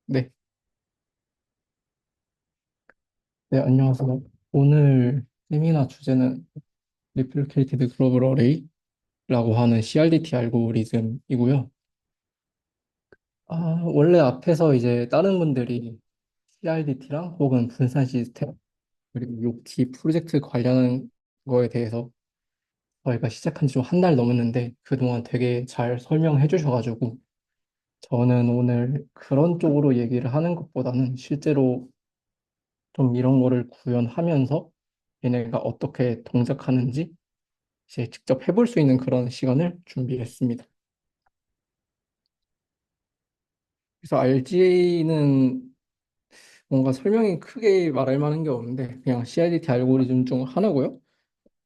네, 네, 안녕하세요. 오늘 세미나 주제는 Replicated Global Array라고 하는 CRDT 알고리즘이고요. 원래 앞에서 이제 다른 분들이 CRDT랑 혹은 분산 시스템 그리고 욕지 프로젝트 관련한 거에 대해서 저희가 시작한 지 좀 한 달 넘었는데 그동안 되게 잘 설명해 주셔가지고 저는 오늘 그런 쪽으로 얘기를 하는 것보다는 실제로 좀 이런 거를 구현하면서 얘네가 어떻게 동작하는지 이제 직접 해볼 수 있는 그런 시간을 준비했습니다. 그래서 RGA는 뭔가 설명이 크게 말할 만한 게 없는데 그냥 CIDT 알고리즘 중 하나고요.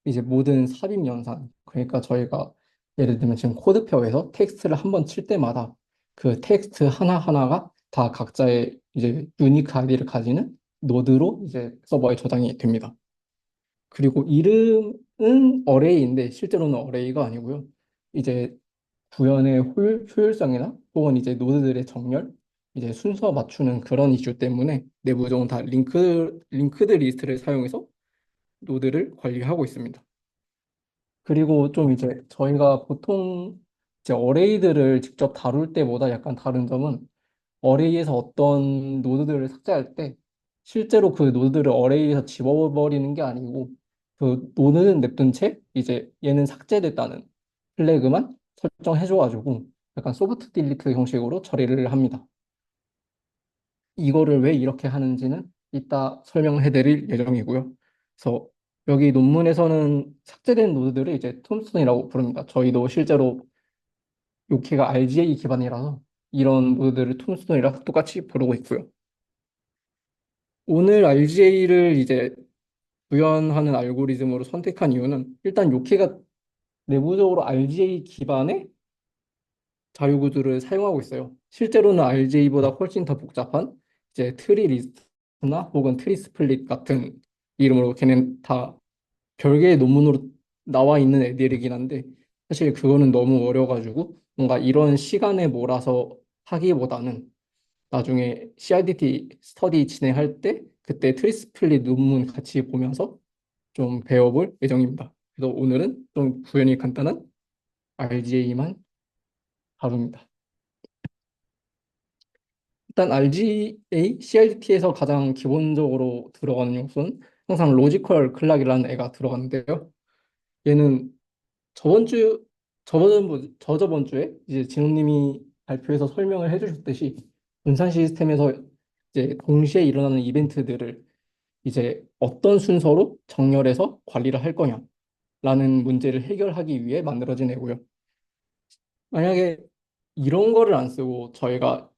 이제 모든 삽입 연산, 그러니까 저희가 예를 들면 지금 코드표에서 텍스트를 한번 칠 때마다 그 텍스트 하나하나가 다 각자의 이제 유니크 아이디를 가지는 노드로 이제 서버에 저장이 됩니다. 그리고 이름은 어레이인데 실제로는 어레이가 아니고요. 이제 구현의 효율성이나 혹은 이제 노드들의 정렬, 이제 순서 맞추는 그런 이슈 때문에 내부적으로 다 링크드 리스트를 사용해서 노드를 관리하고 있습니다. 그리고 좀 이제 저희가 보통 이제 어레이들을 직접 다룰 때보다 약간 다른 점은 어레이에서 어떤 노드들을 삭제할 때 실제로 그 노드를 어레이에서 집어버리는 게 아니고 그 노드는 냅둔 채 이제 얘는 삭제됐다는 플래그만 설정해줘가지고 약간 소프트 딜리트 형식으로 처리를 합니다. 이거를 왜 이렇게 하는지는 이따 설명해드릴 예정이고요. 그래서 여기 논문에서는 삭제된 노드들을 이제 톰스톤이라고 부릅니다. 저희도 실제로 요케가 RGA 기반이라서 이런 노드들을 톰스톤이라 똑같이 부르고 있고요. 오늘 RGA를 이제 구현하는 알고리즘으로 선택한 이유는 일단 요케가 내부적으로 RGA 기반의 자료구조를 사용하고 있어요. 실제로는 RGA보다 훨씬 더 복잡한 이제 트리 리스트나 혹은 트리 스플릿 같은 이름으로 걔는 다 별개의 논문으로 나와 있는 애들이긴 한데 사실 그거는 너무 어려가지고 뭔가 이런 시간에 몰아서 하기보다는 나중에 CRDT 스터디 진행할 때 그때 트리 스플릿 논문 같이 보면서 좀 배워볼 예정입니다. 그래서 오늘은 좀 구현이 간단한 RGA만 다룹니다. 일단 RGA, CRDT에서 가장 기본적으로 들어가는 요소는 항상 로지컬 클락이라는 애가 들어가는데요. 얘는 저번 주, 저저번 주에 이제 진호님이 발표해서 설명을 해주셨듯이 분산 시스템에서 이제 동시에 일어나는 이벤트들을 이제 어떤 순서로 정렬해서 관리를 할 거냐라는 문제를 해결하기 위해 만들어진 애고요. 만약에 이런 거를 안 쓰고 저희가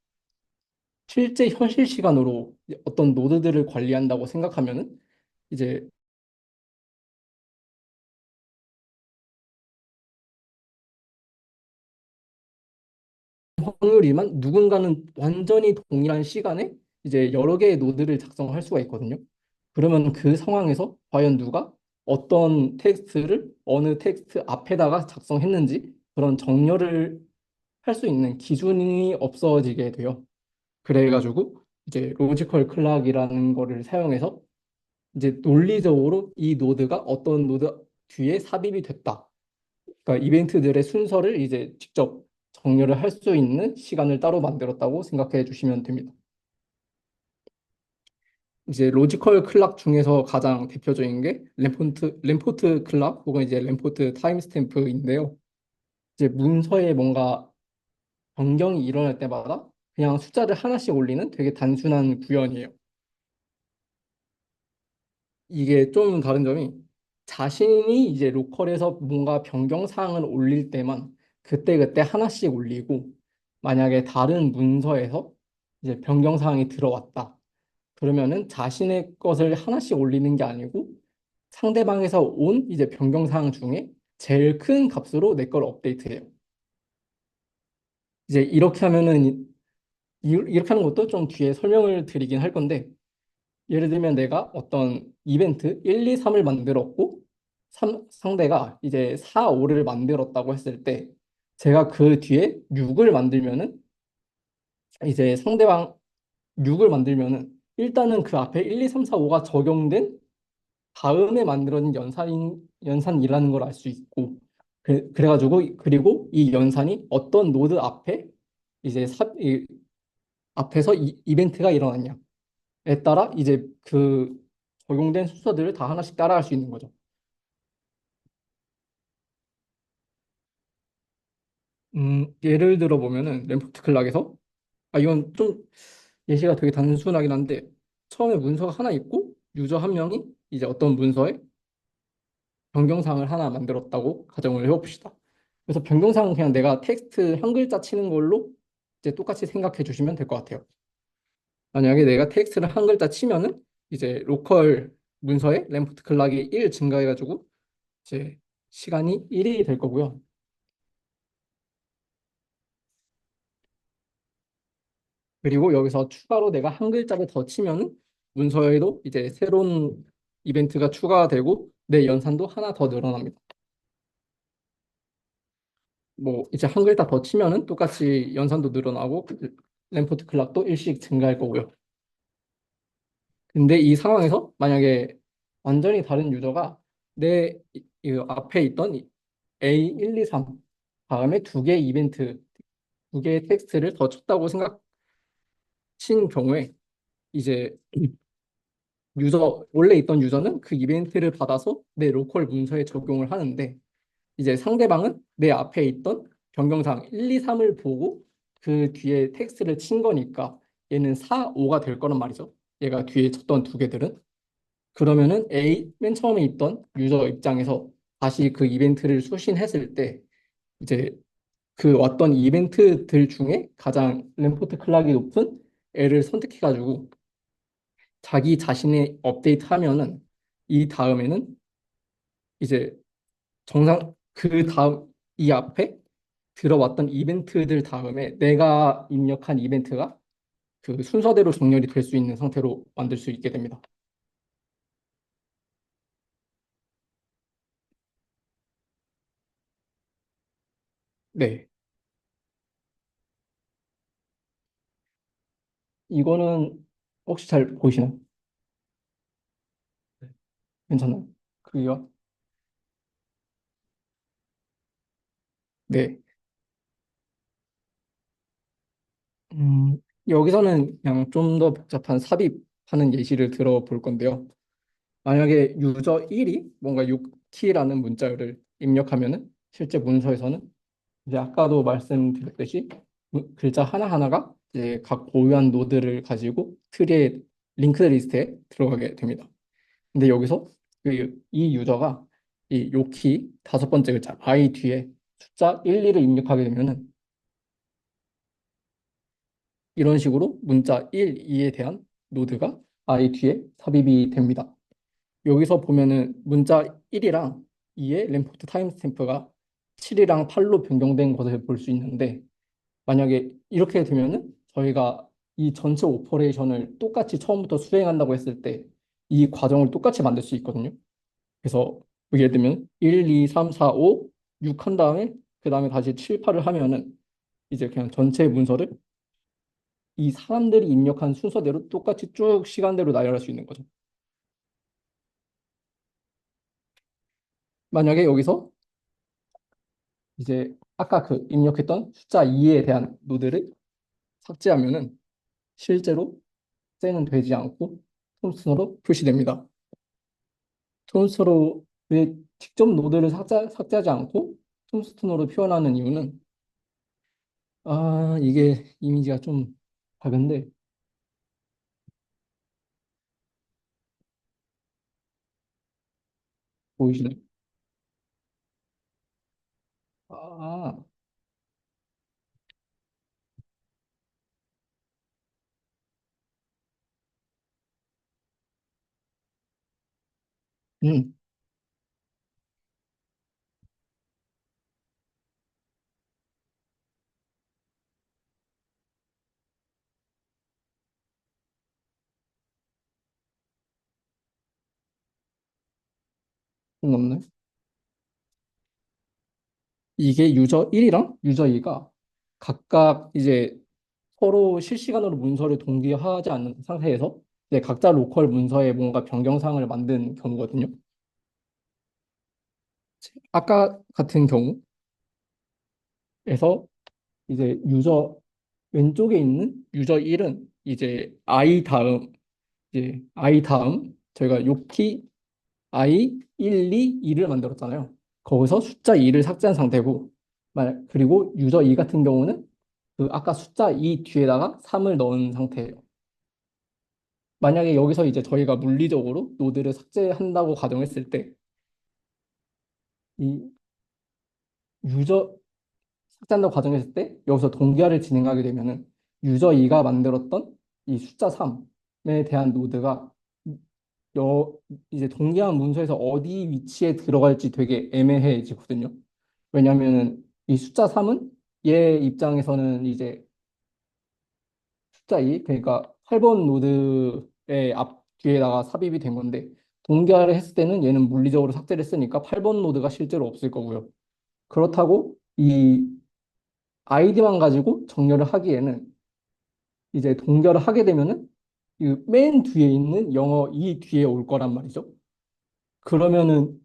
실제 현실 시간으로 어떤 노드들을 관리한다고 생각하면은 이제 확률이만 누군가는 완전히 동일한 시간에 이제 여러 개의 노드를 작성할 수가 있거든요. 그러면 그 상황에서 과연 누가 어떤 텍스트를 어느 텍스트 앞에다가 작성했는지 그런 정렬을 할 수 있는 기준이 없어지게 돼요. 그래가지고 이제 로지컬 클락이라는 거를 사용해서 이제 논리적으로 이 노드가 어떤 노드 뒤에 삽입이 됐다. 그러니까 이벤트들의 순서를 이제 직접 정렬을 할 수 있는 시간을 따로 만들었다고 생각해 주시면 됩니다. 이제 로지컬 클락 중에서 가장 대표적인 게 램포트 클락 혹은 이제 램포트 타임스탬프인데요. 이제 문서에 뭔가 변경이 일어날 때마다 그냥 숫자를 하나씩 올리는 되게 단순한 구현이에요. 이게 좀 다른 점이 자신이 이제 로컬에서 뭔가 변경 사항을 올릴 때만 그때그때 하나씩 올리고 만약에 다른 문서에서 이제 변경 사항이 들어왔다. 그러면은 자신의 것을 하나씩 올리는 게 아니고 상대방에서 온 이제 변경 사항 중에 제일 큰 값으로 내 걸 업데이트해요. 이제 이렇게 하면은 이렇게 하는 것도 좀 뒤에 설명을 드리긴 할 건데 예를 들면 내가 어떤 이벤트 1, 2, 3을 만들었고 상대가 이제 4, 5를 만들었다고 했을 때 제가 그 뒤에 6을 만들면은 이제 상대방 6을 만들면은 일단은 그 앞에 1, 2, 3, 4, 5가 적용된 다음에 만들어진 연산이라는 걸 알 수 있고 그래가지고 그리고 이 연산이 어떤 노드 앞에 이제 앞에서 이벤트가 일어났냐에 따라 이제 그 적용된 순서들을 다 하나씩 따라갈 수 있는 거죠. 예를 들어 보면은 램프트 클락에서 이건 좀 예시가 되게 단순하긴 한데 처음에 문서가 하나 있고 유저 한 명이 이제 어떤 문서에 변경사항을 하나 만들었다고 가정을 해봅시다. 그래서 변경사항은 그냥 내가 텍스트 한 글자 치는 걸로 이제 똑같이 생각해 주시면 될 것 같아요. 만약에 내가 텍스트를 한 글자 치면은 이제 로컬 문서에 램프트 클락이 1 증가해가지고 이제 시간이 1이 될 거고요. 그리고 여기서 추가로 내가 한 글자를 더 치면은 문서에도 이제 새로운 이벤트가 추가되고 내 연산도 하나 더 늘어납니다. 뭐 이제 한 글자 더 치면은 똑같이 연산도 늘어나고 램포트 클락도 일씩 증가할 거고요. 근데 이 상황에서 만약에 완전히 다른 유저가 이 앞에 있던 A1, 2, 3 다음에 두 개의 이벤트, 두 개의 텍스트를 더 쳤다고 생각친 경우에 이제 원래 있던 유저는 그 이벤트를 받아서 내 로컬 문서에 적용을 하는데 이제 상대방은 내 앞에 있던 변경사항 1, 2, 3을 보고 그 뒤에 텍스트를 친 거니까 얘는 4, 5가 될 거란 말이죠. 얘가 뒤에 쳤던 두 개들은. 그러면은 맨 처음에 있던 유저 입장에서 다시 그 이벤트를 수신했을 때 이제 그 왔던 이벤트들 중에 가장 램포트 클락이 높은 애를 선택해가지고 자기 자신의 업데이트하면은 이 다음에는 이제 정상 그 다음 이 앞에 들어왔던 이벤트들 다음에 내가 입력한 이벤트가 그 순서대로 정렬이 될 수 있는 상태로 만들 수 있게 됩니다. 네, 이거는 혹시 잘 보이시나요? 네. 괜찮아요? 그게요? 네. 여기서는 그냥 좀 더 복잡한 삽입하는 예시를 들어볼 건데요. 만약에 유저 1이 뭔가 6키라는 문자를 입력하면은 실제 문서에서는 이제 아까도 말씀드렸듯이 글자 하나하나가 이제 각 보유한 노드를 가지고 트리의 링크드 리스트에 들어가게 됩니다. 근데 여기서 이 유저가 이 요키 다섯 번째 글자 i 뒤에 숫자 1, 2를 입력하게 되면은 이런 식으로 문자 1, 2에 대한 노드가 i 뒤에 삽입이 됩니다. 여기서 보면은 문자 1이랑 2의 램포트 타임스탬프가 7이랑 8로 변경된 것을 볼 수 있는데 만약에 이렇게 되면은 저희가 이 전체 오퍼레이션을 똑같이 처음부터 수행한다고 했을 때 이 과정을 똑같이 만들 수 있거든요. 그래서 예를 들면 1, 2, 3, 4, 5, 6 한 다음에 그 다음에 다시 7, 8을 하면은 이제 그냥 전체 문서를 이 사람들이 입력한 순서대로 똑같이 쭉 시간대로 나열할 수 있는 거죠. 만약에 여기서 이제 아까 그 입력했던 숫자 2에 대한 노드를 삭제하면은 실제로 셀은 되지 않고 톰스로 표시됩니다. 톰스로 왜 직접 노드를 삭제하지 않고 톰스톤으로 표현하는 이유는 이게 이미지가 좀 작은데 보이시나요? 아, 음, 좀 없네. 이게 유저 1이랑 유저 2가 각각 이제 서로 실시간으로 문서를 동기화하지 않는 상태에서 이제 각자 로컬 문서에 뭔가 변경사항을 만든 경우거든요. 아까 같은 경우에서 이제 유저 왼쪽에 있는 유저 1은 이제 저희가 요키 i 1, 2, 2를 만들었잖아요. 거기서 숫자 2를 삭제한 상태고 그리고 유저 2 같은 경우는 그 아까 숫자 2 뒤에다가 3을 넣은 상태예요. 만약에 여기서 이제 저희가 물리적으로 노드를 삭제한다고 가정했을 때 이 유저 삭제한다고 가정했을 때 여기서 동기화를 진행하게 되면은 유저 2가 만들었던 이 숫자 3에 대한 노드가 여 이제 동기화 문서에서 어디 위치에 들어갈지 되게 애매해지거든요. 왜냐하면은 이 숫자 3은 얘 입장에서는 이제 숫자 2 그러니까 8번 노드의 앞 뒤에다가 삽입이 된 건데 동기화를 했을 때는 얘는 물리적으로 삭제를 했으니까 8번 노드가 실제로 없을 거고요. 그렇다고 이 아이디만 가지고 정렬을 하기에는 이제 동결을 하게 되면은 이 맨 뒤에 있는 영어 이 뒤에 올 거란 말이죠. 그러면은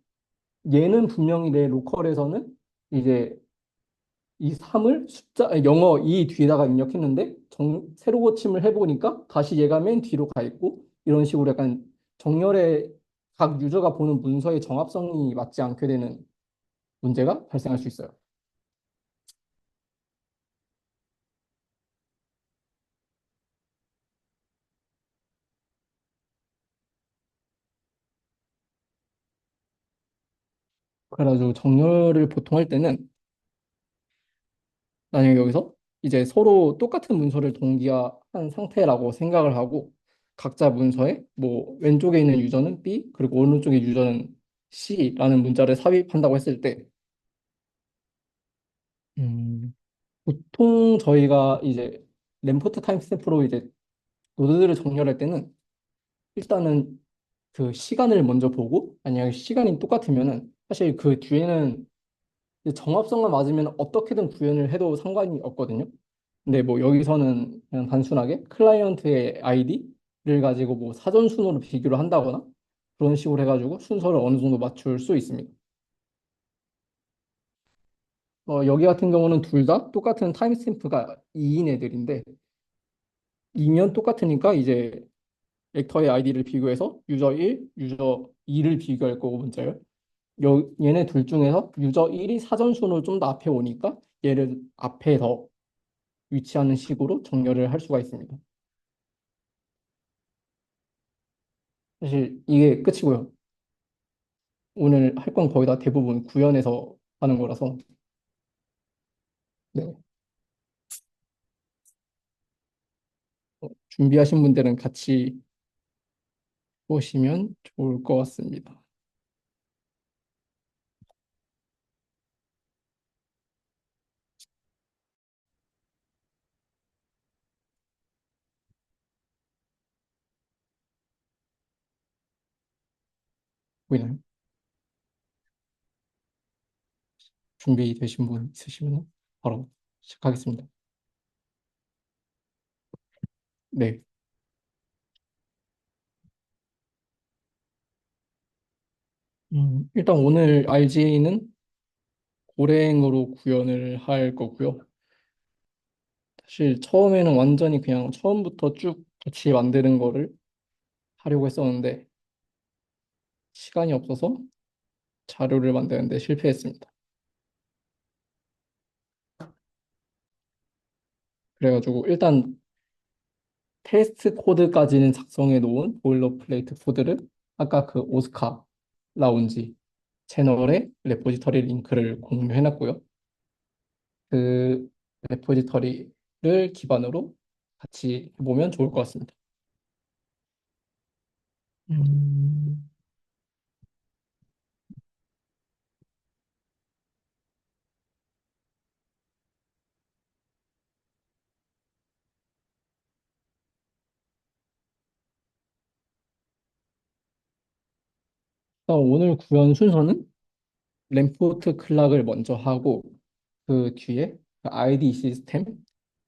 얘는 분명히 내 로컬에서는 이제 이 3을 영어 이 뒤에다가 입력했는데 새로 고침을 해보니까 다시 얘가 맨 뒤로 가 있고 이런 식으로 약간 정렬에 각 유저가 보는 문서의 정합성이 맞지 않게 되는 문제가 발생할 수 있어요. 그래가지고 정렬을 보통 할 때는 만약에 여기서 이제 서로 똑같은 문서를 동기화한 상태라고 생각을 하고 각자 문서에 뭐 왼쪽에 있는 유저는 B 그리고 오른쪽에 유저는 C라는 문자를 삽입한다고 했을 때 음, 보통 저희가 이제 램포트 타임스탬프로 이제 노드들을 정렬할 때는 일단은 그 시간을 먼저 보고 만약에 시간이 똑같으면은 사실 그 뒤에는 이제 정합성만 맞으면 어떻게든 구현을 해도 상관이 없거든요. 근데 뭐 여기서는 그냥 단순하게 클라이언트의 아이디를 가지고 뭐 사전 순으로 비교를 한다거나 그런 식으로 해가지고 순서를 어느 정도 맞출 수 있습니다. 여기 같은 경우는 둘 다 똑같은 타임스탬프가 2인 애들인데 2면 똑같으니까 이제 액터의 아이디를 비교해서 유저 1, 유저 2를 비교할 거고 문자열. 얘네 둘 중에서 유저 1이 사전 순으로 좀 더 앞에 오니까 얘를 앞에 더 위치하는 식으로 정렬을 할 수가 있습니다. 사실 이게 끝이고요. 오늘 할 건 거의 다 대부분 구현해서 하는 거라서 네. 준비하신 분들은 같이 보시면 좋을 것 같습니다. 보이나요? 준비되신 분 있으시면 바로 시작하겠습니다. 네. 일단 오늘 RGA는 고랭으로 구현을 할 거고요. 사실 처음에는 완전히 그냥 처음부터 쭉 같이 만드는 거를 하려고 했었는데 시간이 없어서 자료를 만드는데 실패했습니다. 그래가지고 일단 테스트 코드까지는 작성해 놓은 보일러플레이트 코드를 아까 그 오스카 라운지 채널에 레포지터리 링크를 공유해 놨고요. 그 레포지터리를 기반으로 같이 해보면 좋을 것 같습니다. 음, 오늘 구현 순서는 램포트 클락을 먼저 하고 그 뒤에 아이디 시스템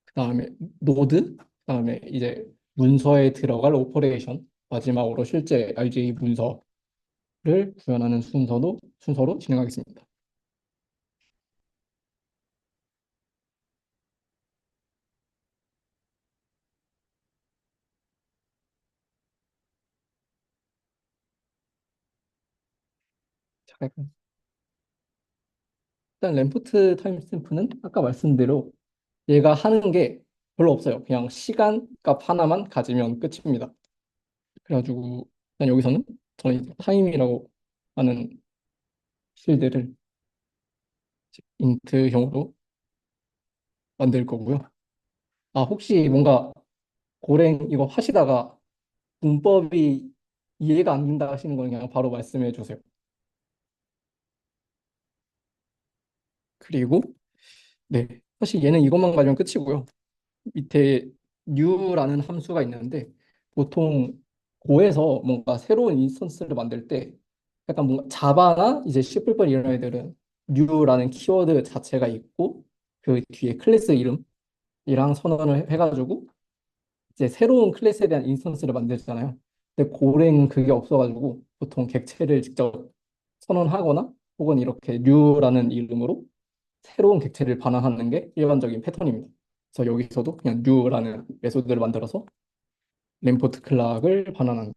그다음에 노드, 그다음에 이제 문서에 들어갈 오퍼레이션, 마지막으로 실제 RJ 문서를 구현하는 순서로 진행하겠습니다. 자, 일단 램프트 타임스탬프는 아까 말씀대로 얘가 하는 게 별로 없어요. 그냥 시간 값 하나만 가지면 끝입니다. 그래가지고 일단 여기서는 저는 이제 타임이라고 하는 필드를 인트형으로 만들 거고요. 아, 혹시 뭔가 고랭 이거 하시다가 문법이 이해가 안 된다 하시는 건 그냥 바로 말씀해 주세요. 그리고 네, 사실 얘는 이것만 가지면 끝이고요. 밑에 new라는 함수가 있는데 보통 고에서 뭔가 새로운 인스턴스를 만들 때 약간 뭔가 자바나 이제 C++ 이런 애들은 new라는 키워드 자체가 있고 그 뒤에 클래스 이름이랑 선언을 해가지고 이제 새로운 클래스에 대한 인스턴스를 만들잖아요. 근데 고랭은 그게 없어가지고 보통 객체를 직접 선언하거나 혹은 이렇게 new라는 이름으로 새로운 객체를 반환하는 게 일반적인 패턴입니다. 그래서 여기서도 그냥 new라는 메소드를 만들어서 램포트 클락을 반환하는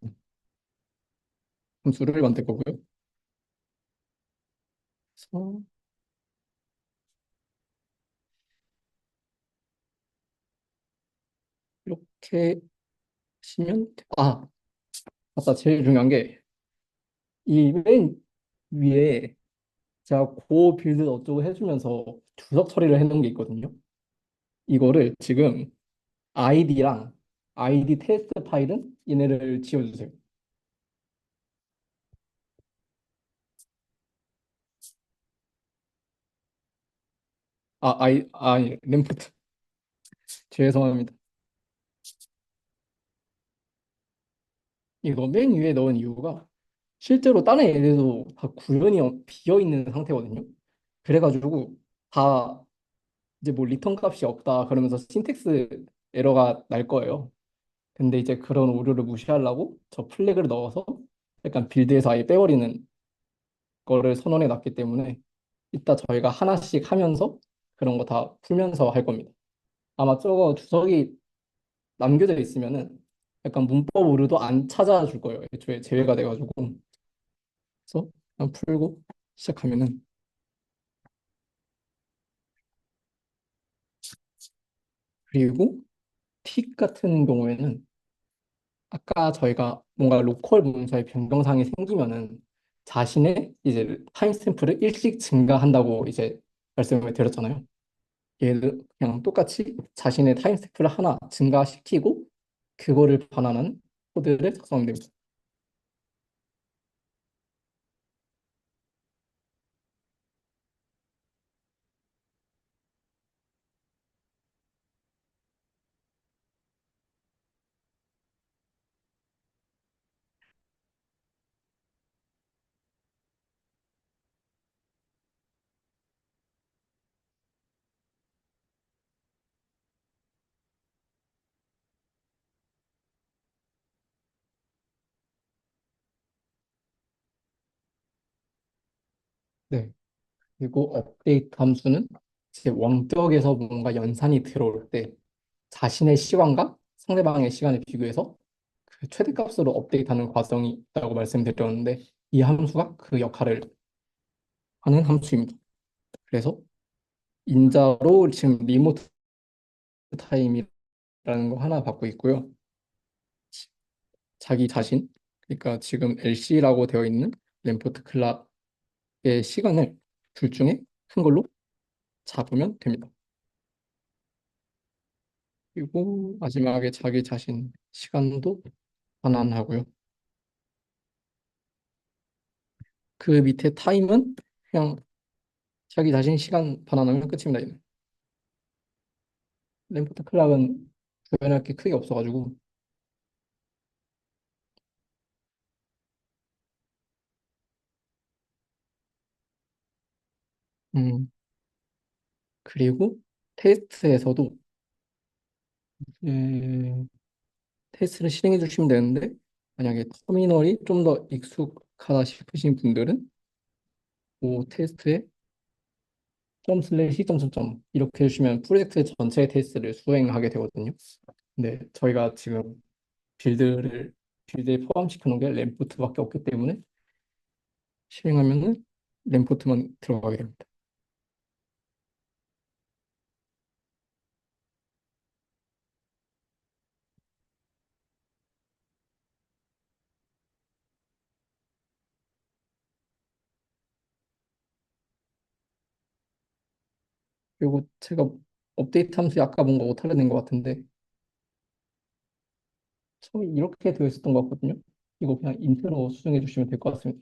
함수를 만들 거고요. 그래서 이렇게 하시면 맞다. 제일 중요한 게 이 맨 위에 제가 고 빌드 어쩌고 해주면서 주석 처리를 해놓은 게 있거든요. 이거를 지금 아이디랑 아이디 테스트 파일은 얘네를 지워주세요. 램프트. 죄송합니다. 이거 맨 위에 넣은 이유가 실제로 다른 애들도 다 구현이 비어 있는 상태거든요. 그래가지고 다 이제 뭐 리턴 값이 없다 그러면서 신텍스 에러가 날 거예요. 근데 이제 그런 오류를 무시하려고 저 플래그를 넣어서 약간 빌드에서 아예 빼버리는 거를 선언해 놨기 때문에 이따 저희가 하나씩 하면서 그런 거 다 풀면서 할 겁니다. 아마 저거 주석이 남겨져 있으면은 약간 문법 오류도 안 찾아줄 거예요. 애초에 제외가 돼가지고. 그래서 그냥 풀고 시작하면은 그리고 틱 같은 경우에는 아까 저희가 뭔가 로컬 문서의 변경사항이 생기면은 자신의 이제 타임스탬프를 일씩 증가한다고 이제 말씀을 드렸잖아요. 얘를 그냥 똑같이 자신의 타임스탬프를 하나 증가시키고 그거를 반환한 코드를 작성하면 됩니다. 네. 그리고 업데이트 함수는 이제 원격에서 뭔가 연산이 들어올 때 자신의 시간과 상대방의 시간을 비교해서 그 최대값으로 업데이트하는 과정이 있다고 말씀드렸는데 이 함수가 그 역할을 하는 함수입니다. 그래서 인자로 지금 리모트 타임이라는 거 하나 받고 있고요. 자기 자신, 그러니까 지금 LC라고 되어 있는 램포트 클락의 시간을 둘 중에 큰 걸로 잡으면 됩니다. 그리고 마지막에 자기 자신 시간도 반환하고요. 그 밑에 타임은 그냥 자기 자신 시간 반환하면 끝입니다. 얘는. 램프트 클락은 구현할 게 크게 없어가지고 음, 그리고 테스트에서도 예, 테스트를 실행해 주시면 되는데 만약에 터미널이 좀 더 익숙하다 싶으신 분들은 그 테스트에 점 슬래시 점점점 이렇게 해주시면 프로젝트 전체 테스트를 수행하게 되거든요. 근데 저희가 지금 빌드를 빌드에 포함시켜 놓은 게 램프트밖에 없기 때문에 실행하면은 램프트만 들어가게 됩니다. 그리고 제가 업데이트 함수 아까 뭔가 오타를 낸 것 같은데 처음에 이렇게 되어 있었던 것 같거든요. 이거 그냥 인트로 수정해 주시면 될 것 같습니다.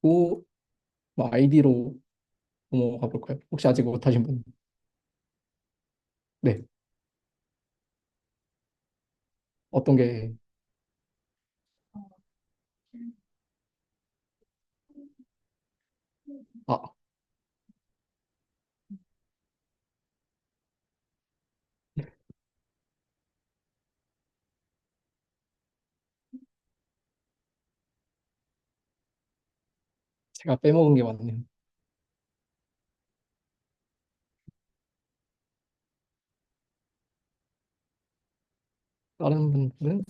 또 뭐 아이디로 넘어가 볼까요? 혹시 아직 못하신 분? 네. 어떤 게, 아, 제가 빼먹은 게 많네요. 다른 분들은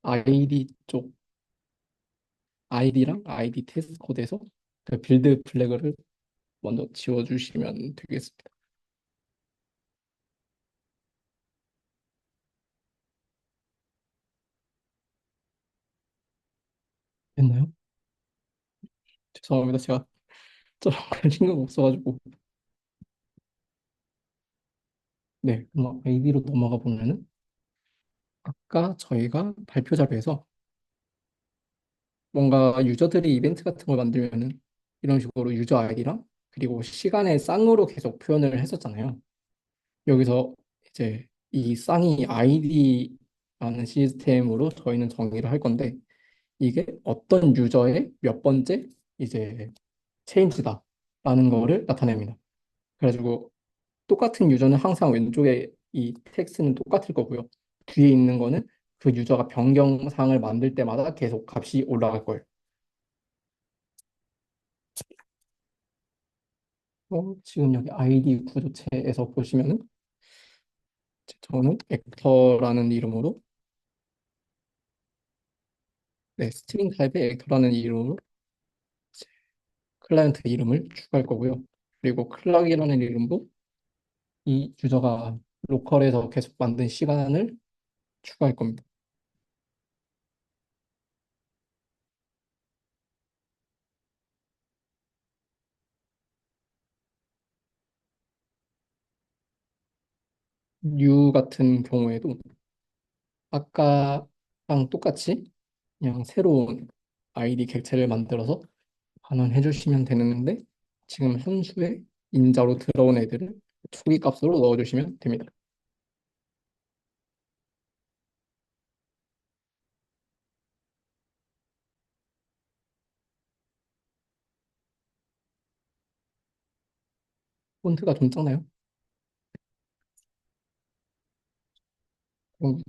아이디 쪽, 아이디랑 아이디 테스트 코드에서 그 빌드 플래그를 먼저 지워주시면 되겠습니다. 됐나요? 죄송합니다. 제가 좀 신경 없어가지고. 네, 그럼 아이디로 넘어가 보면은 아까 저희가 발표 자료에서 뭔가 유저들이 이벤트 같은 걸 만들면은 이런 식으로 유저 아이디랑 그리고 시간의 쌍으로 계속 표현을 했었잖아요. 여기서 이제 이 쌍이 아이디라는 시스템으로 저희는 정의를 할 건데 이게 어떤 유저의 몇 번째 이제 체인지다라는 거를 나타냅니다. 그래가지고 똑같은 유저는 항상 왼쪽에 이 텍스트는 똑같을 거고요. 뒤에 있는 거는 그 유저가 변경사항을 만들 때마다 계속 값이 올라갈 거예요. 지금 여기 아이디 구조체에서 보시면은 저는 액터라는 이름으로 네, 스트링 타입의 액터라는 이름으로 이제 클라이언트 이름을 추가할 거고요. 그리고 클락이라는 이름도 이 유저가 로컬에서 계속 만든 시간을 추가할 겁니다. new 같은 경우에도 아까랑 똑같이 그냥 새로운 아이디 객체를 만들어서 반환해 주시면 되는데 지금 함수에 인자로 들어온 애들을 초기 값으로 넣어주시면 됩니다. 폰트가 좀 작나요? 음,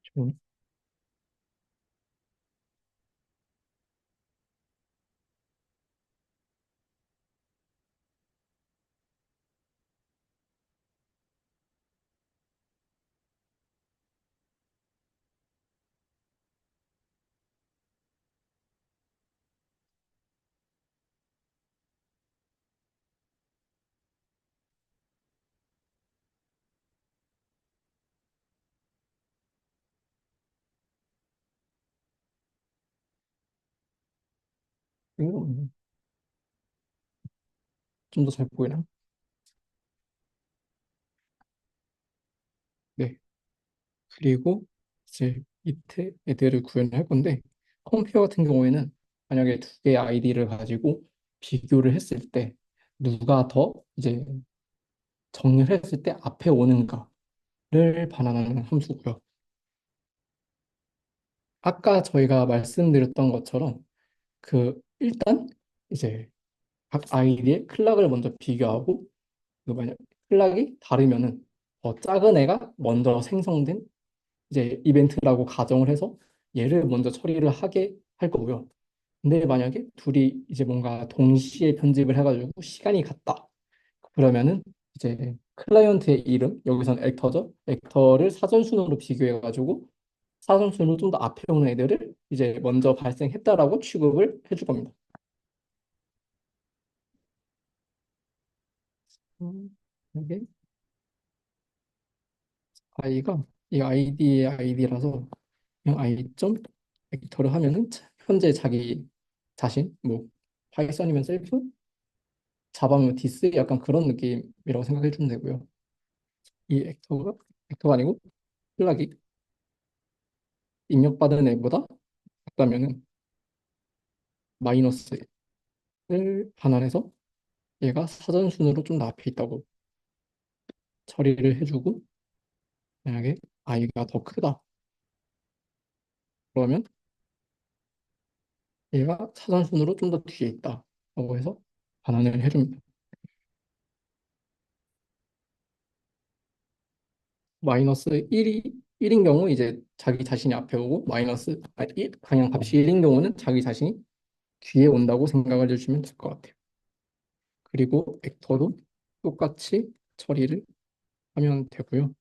좀, 좀더 잘 보이나요? 네. 그리고 이제 밑에 애들을 구현할 건데 컴페어 같은 경우에는 만약에 두 개의 아이디를 가지고 비교를 했을 때 누가 더 이제 정렬했을 때 앞에 오는가를 반환하는 함수고요. 아까 저희가 말씀드렸던 것처럼 그 일단 이제 각 아이디의 클락을 먼저 비교하고 그 만약 클락이 다르면은 작은 애가 먼저 생성된 이제 이벤트라고 가정을 해서 얘를 먼저 처리를 하게 할 거고요. 근데 만약에 둘이 이제 뭔가 동시에 편집을 해가지고 시간이 같다. 그러면은 이제 클라이언트의 이름, 여기선 액터죠. 액터를 사전순으로 비교해가지고 사전순으로 좀 더 앞에 오는 애들을 이제 먼저 발생했다라고 취급을 해줄 겁니다. 이게 i가 이 id의 id라서 그냥 i 점 액터를 하면은 현재 자기 자신, 뭐 파이썬이면 셀프, 자바면 디스 약간 그런 느낌이라고 생각해 주면 되고요. 이 액터가 아니고 플락이 입력받은 앱보다 작다면은 마이너스를 반환해서 얘가 사전순으로 좀 더 앞에 있다고 처리를 해주고 만약에 i가 더 크다 그러면 얘가 사전순으로 좀 더 뒤에 있다라고 해서 반환을 해줍니다. 마이너스 1인 경우 이제 자기 자신이 앞에 오고 그냥 값이 1인 경우는 자기 자신이 뒤에 온다고 생각을 해주시면 될 것 같아요. 그리고 벡터도 똑같이 처리를 하면 되고요.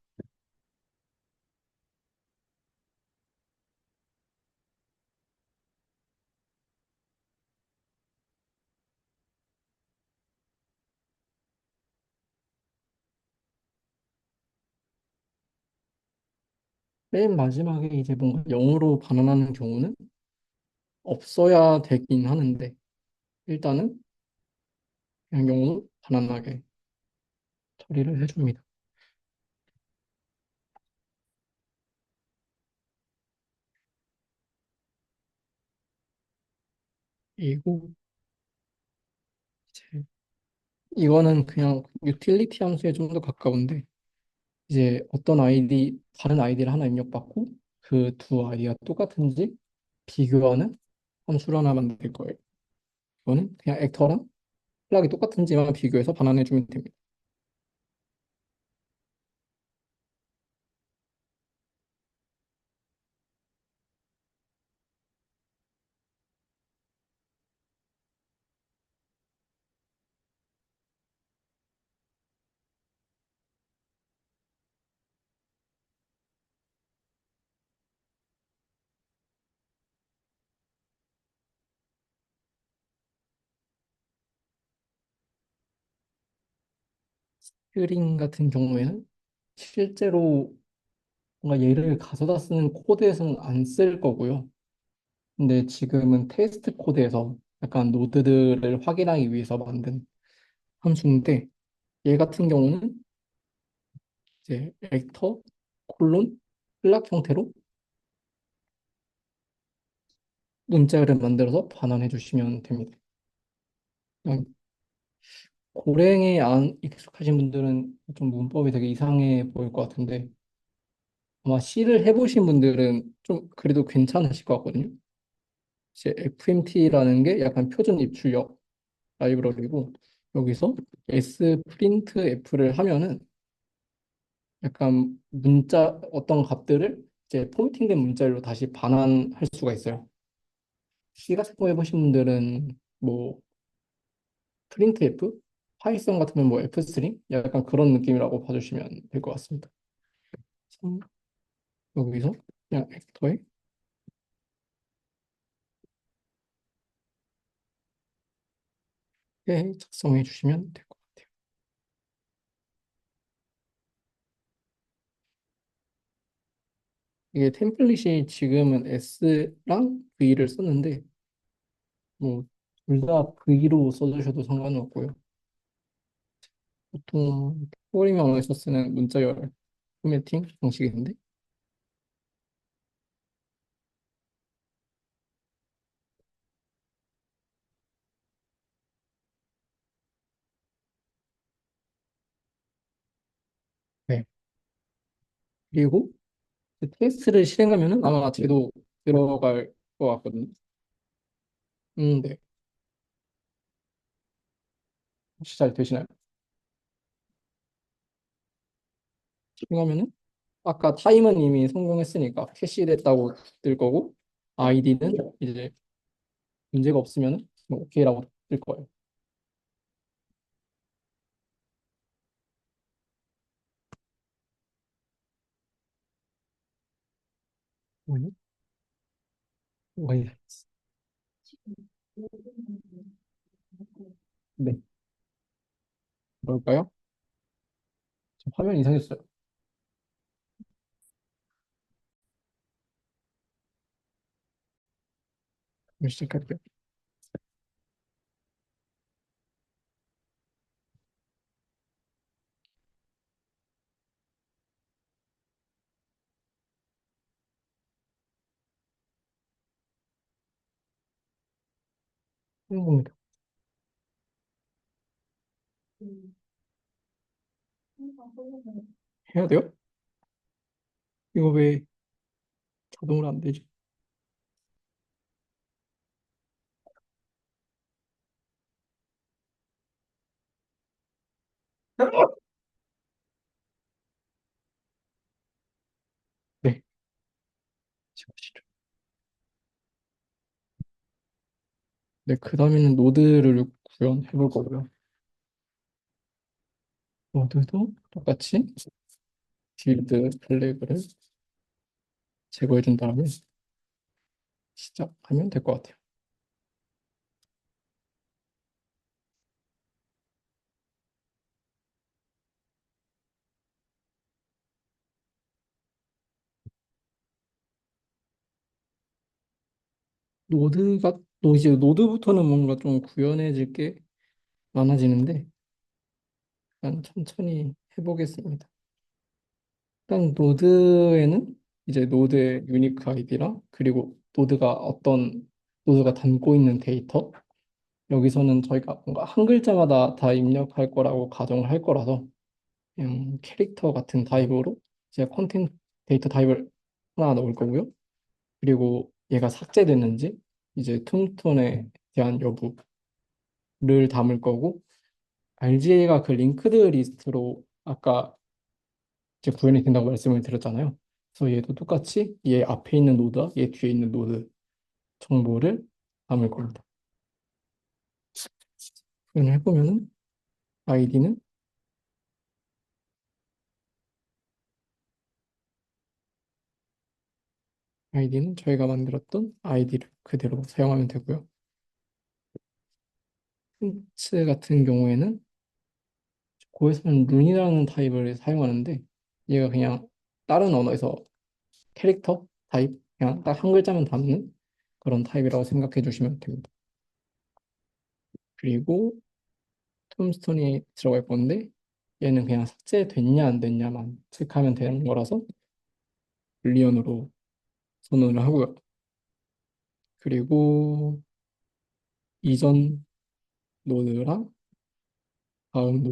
맨 마지막에 이제 뭔가 0으로 반환하는 경우는 없어야 되긴 하는데 일단은 그냥 0으로 반환하게 처리를 해줍니다. 그리고 이제 이거는 그냥 유틸리티 함수에 좀 더 가까운데 이제 다른 아이디를 하나 입력받고 그 두 아이디가 똑같은지 비교하는 함수를 하나 만들 거예요. 이거는 그냥 액터랑 플락이 똑같은지만 비교해서 반환해주면 됩니다. 스크린 같은 경우에는 실제로 뭔가 얘를 가져다 쓰는 코드에서는 안 쓸 거고요. 근데 지금은 테스트 코드에서 약간 노드들을 확인하기 위해서 만든 함수인데 얘 같은 경우는 이제 액터 콜론 플락 형태로 문자를 만들어서 반환해 주시면 됩니다. 그냥 고랭에 안 익숙하신 분들은 좀 문법이 되게 이상해 보일 것 같은데 아마 C를 해보신 분들은 좀 그래도 괜찮으실 것 같거든요. 이제 FMT라는 게 약간 표준 입출력 라이브러리고 여기서 S 프린트 F를 하면은 약간 문자 어떤 값들을 이제 포인팅된 문자로 다시 반환할 수가 있어요. C 같은 거 해보신 분들은 뭐 프린트 F, 파이썬 같으면 뭐 F 스트링 약간 그런 느낌이라고 봐주시면 될 것 같습니다. 그래서 여기서 그냥 벡터에 작성해 주시면 될 것 같아요. 이게 템플릿이 지금은 S랑 V를 썼는데 뭐 둘 다 V로 써주셔도 상관은 없고요. 보통 프로그래밍에서 쓰는 문자열 포매팅 방식인데 그리고 그 테스트를 실행하면은 아마 쟤도 들어갈 것 같거든요. 네. 혹시 잘 되시나요? 실행하면은 아까 타임은 이미 성공했으니까 캐시됐다고 뜰 거고 아이디는 이제 문제가 없으면은 뭐 오케이라고 뜰 거예요. 뭐니? 뭐야? 네. 뭘까요? 지금 화면 이상했어요. 그럼 시작할게요. 성공입니다. 해야 돼요? 이거 왜 자동으로 안 되지? 네. 시작하시죠. 네, 그 다음에는 노드를 구현해 볼 거고요. 노드도 똑같이 빌드 플래그를 제거해 준 다음에 시작하면 될 것 같아요. 이제 노드부터는 뭔가 좀 구현해질 게 많아지는데 일단 천천히 해보겠습니다. 일단 노드에는 이제 노드의 유니크 아이디랑 그리고 노드가 담고 있는 데이터 여기서는 저희가 뭔가 한 글자마다 다 입력할 거라고 가정을 할 거라서 그냥 캐릭터 같은 타입으로 이제 컨텐츠 데이터 타입을 하나 넣을 거고요. 그리고 얘가 삭제됐는지 이제 툰톤에 대한 여부를 담을 거고 RGA가 그 링크드 리스트로 아까 이제 구현이 된다고 말씀을 드렸잖아요. 그래서 얘도 똑같이 얘 앞에 있는 노드와 얘 뒤에 있는 노드 정보를 담을 겁니다. 구현을 해보면은 아이디는 아이디는 저희가 만들었던 아이디를 그대로 사용하면 되고요. 폰트 같은 경우에는 고에서는 룬이라는 타입을 사용하는데 얘가 그냥 다른 언어에서 캐릭터 타입 그냥 딱 한 글자만 담는 그런 타입이라고 생각해 주시면 됩니다. 그리고 톰스톤이 들어갈 건데 얘는 그냥 삭제됐냐 안 됐냐만 체크하면 되는 거라서 불리언으로 선언을 하고요. 그리고 이전 노드랑 다음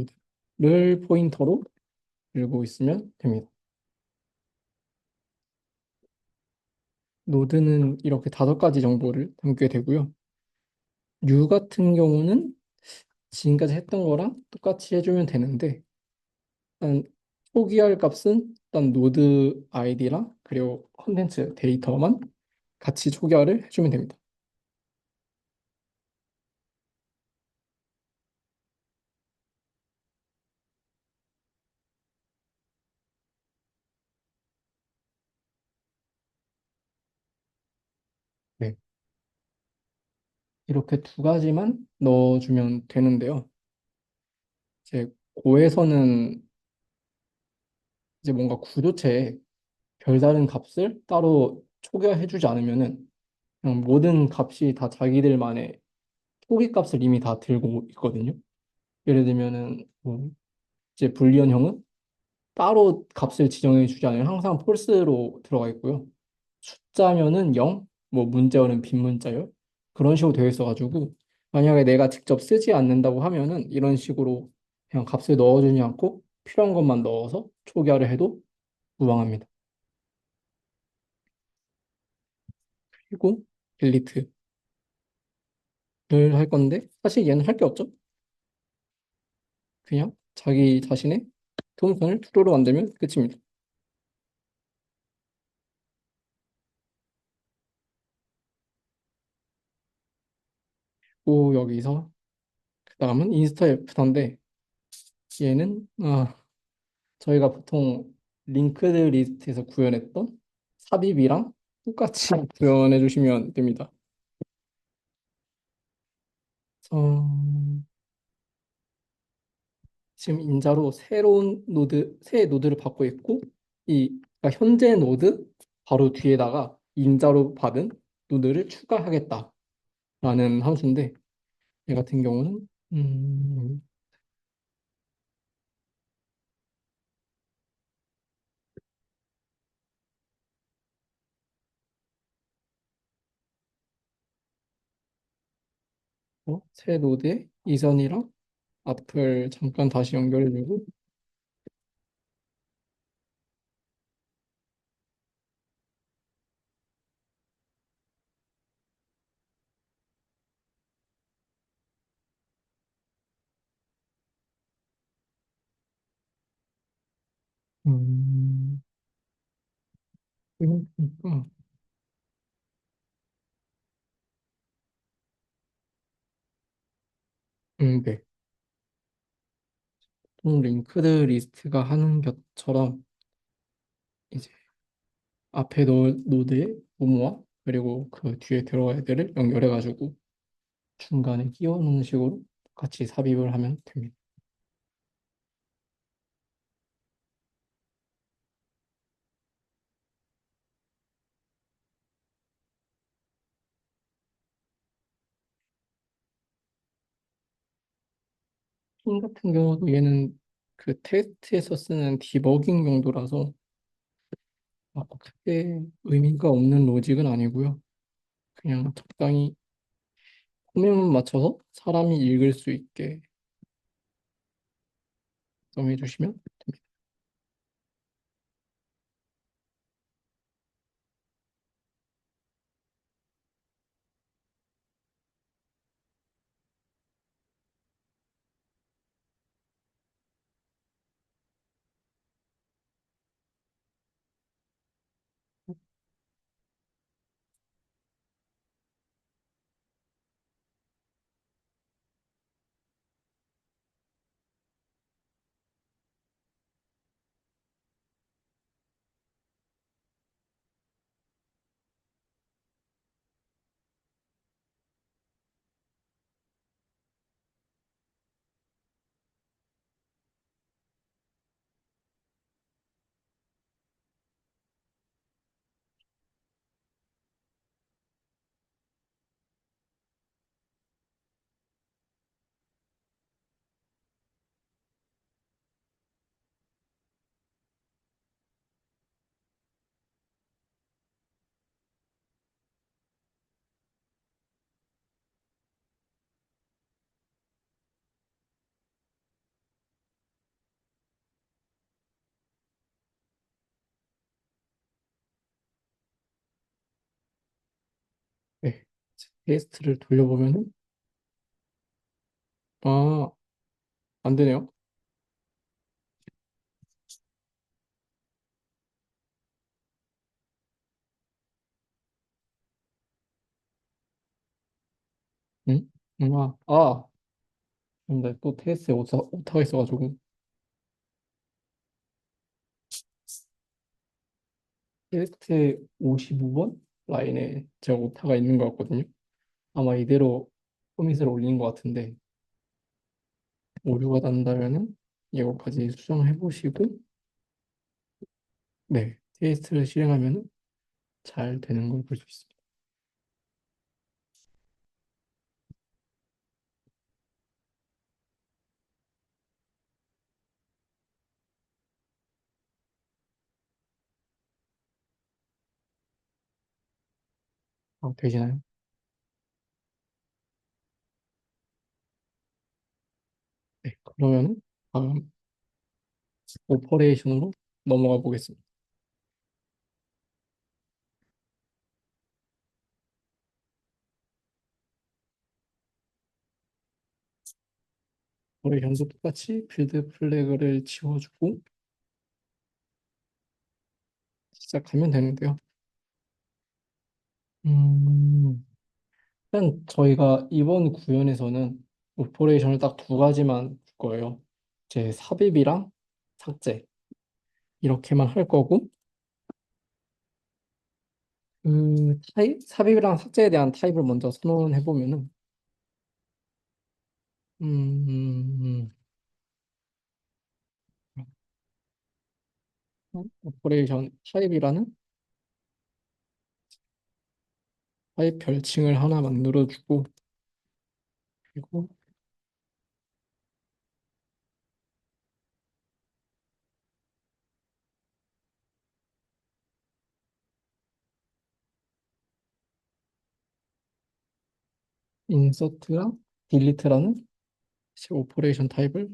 노드를 포인터로 들고 있으면 됩니다. 노드는 이렇게 5가지 정보를 담게 되고요. 류 같은 경우는 지금까지 했던 거랑 똑같이 해주면 되는데 일단 초기화 값은 일단 노드 아이디랑 그리고 컨텐츠 데이터만 같이 초기화를 해주면 됩니다. 네. 이렇게 2가지만 넣어주면 되는데요. 이제 고에서는 이제 뭔가 구조체에 별다른 값을 따로 초기화해주지 않으면은 그냥 모든 값이 다 자기들만의 초기 값을 이미 다 들고 있거든요. 예를 들면은 뭐 이제 불리언형은 따로 값을 지정해 주지 않으면 항상 폴스로 들어가 있고요. 숫자면은 0, 뭐 문자열은 빈 문자열 그런 식으로 되어 있어가지고 만약에 내가 직접 쓰지 않는다고 하면은 이런 식으로 그냥 값을 넣어주지 않고 필요한 것만 넣어서 초기화를 해도 무방합니다. 그리고 딜리트를 할 건데 사실 얘는 할 게 없죠. 그냥 자기 자신의 동선을 true로 만들면 끝입니다. 또 여기서 그 다음은 인스타 F인데 얘는 저희가 보통 링크드 리스트에서 구현했던 삽입이랑 똑같이 구현해 주시면 됩니다. 어, 지금 인자로 새 노드를 받고 있고, 그러니까 현재 노드 바로 뒤에다가 인자로 받은 노드를 추가하겠다라는 함수인데, 얘 같은 경우는, 새 노드에 이전이랑 앞을 잠깐 다시 연결해주고, 음, 그러니까, 네. 좀 링크드 리스트가 하는 것처럼 이제 앞에 노드에 모모와 그리고 그 뒤에 들어갈 애들을 연결해가지고 중간에 끼워 넣는 식으로 같이 삽입을 하면 됩니다. 핀 같은 경우도 얘는 그 테스트에서 쓰는 디버깅 용도라서 크게 의미가 없는 로직은 아니고요. 그냥 적당히 호명만 맞춰서 사람이 읽을 수 있게 정해 주시면 됩니다. 네. 테스트를 돌려보면은 아, 안 되네요. 응? 근데 또 테스트에 오타가 있어가지고 테스트에 55번 라인에 제가 오타가 있는 것 같거든요. 아마 이대로 포밋을 올린 것 같은데 오류가 난다면은 이거까지 수정해 보시고 네 테스트를 실행하면은 잘 되는 걸 볼 수 있습니다. 되시나요? 네 그러면은 다음 오퍼레이션으로 넘어가 보겠습니다. 오퍼레이션도 똑같이 빌드 플래그를 지워주고 시작하면 되는데요. 음, 일단 저희가 이번 구현에서는 오퍼레이션을 딱 두 가지만 줄 거예요. 제 삽입이랑 삭제 이렇게만 할 거고 그 타입 삽입이랑 삭제에 대한 타입을 먼저 선언해 보면은 음, 오퍼레이션 타입이라는 타입 별칭을 하나 만들어주고 그리고 인서트랑 딜리트라는 오퍼레이션 타입을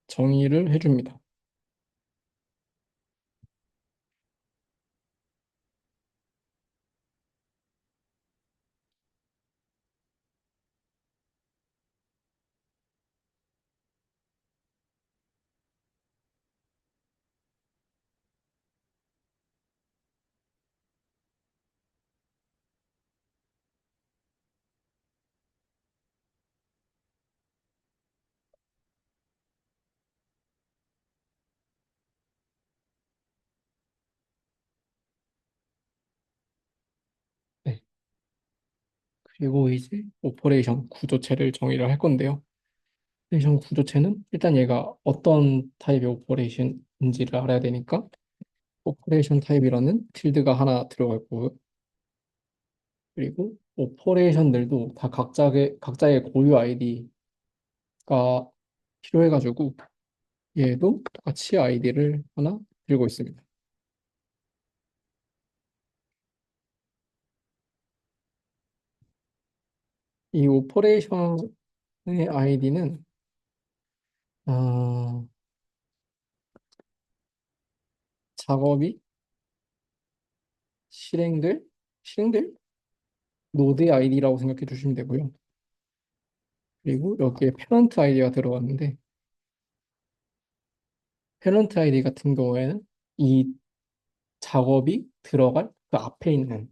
정의를 해줍니다. 네. 그리고 이제 오퍼레이션 구조체를 정의를 할 건데요. 오퍼레이션 구조체는 일단 얘가 어떤 타입의 오퍼레이션인지를 알아야 되니까 오퍼레이션 타입이라는 필드가 하나 들어갈 거고요. 그리고 오퍼레이션들도 다 각자의 고유 아이디가 필요해가지고 얘도 똑같이 아이디를 하나 들고 있습니다. 이 오퍼레이션의 아이디는 작업이 실행될 노드의 아이디라고 생각해 주시면 되고요. 그리고 여기에 페런트 아이디가 들어갔는데 페런트 아이디 같은 경우에는 이 작업이 들어갈 그 앞에 있는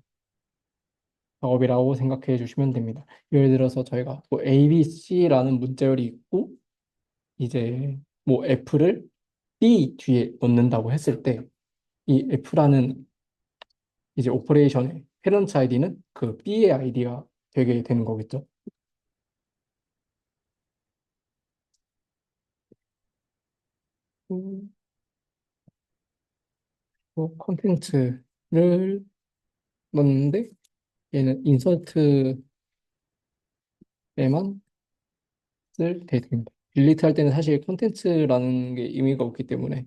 작업이라고 생각해 주시면 됩니다. 예를 들어서 저희가 뭐 A, B, C라는 문자열이 있고 이제 뭐 F를 B 뒤에 넣는다고 했을 때 이 F라는 이제 오퍼레이션의 페런트 아이디는 그 B의 아이디가 되게 되는 거겠죠. 컨텐츠를 넣는데 얘는 인서트에만 쓸 데이터입니다. 딜리트 할 때는 사실 컨텐츠라는 게 의미가 없기 때문에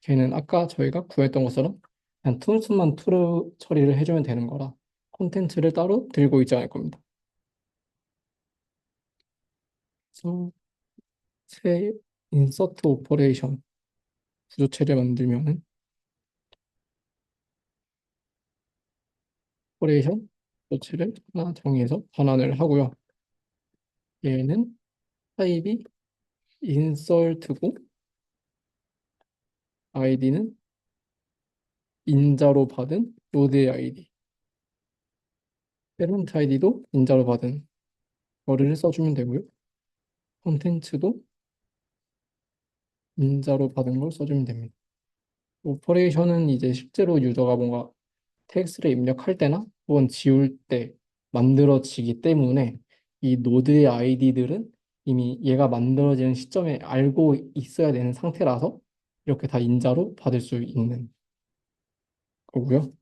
걔는 아까 저희가 구했던 것처럼 그냥 툴수만 투루 처리를 해주면 되는 거라 콘텐츠를 따로 들고 있지 않을 겁니다. 그래서 새 인서트 오퍼레이션 구조체를 만들면은 오퍼레이션 구조체를 하나 정의해서 반환을 하고요. 얘는 타입이 인설트고 아이디는 인자로 받은 노드의 아이디, 페런트 아이디도 인자로 받은 거를 써주면 되고요. 콘텐츠도 인자로 받은 걸 써주면 됩니다. 오퍼레이션은 이제 실제로 유저가 뭔가 텍스트를 입력할 때나 혹은 지울 때 만들어지기 때문에 이 노드의 아이디들은 이미 얘가 만들어지는 시점에 알고 있어야 되는 상태라서 이렇게 다 인자로 받을 수 있는 거고요.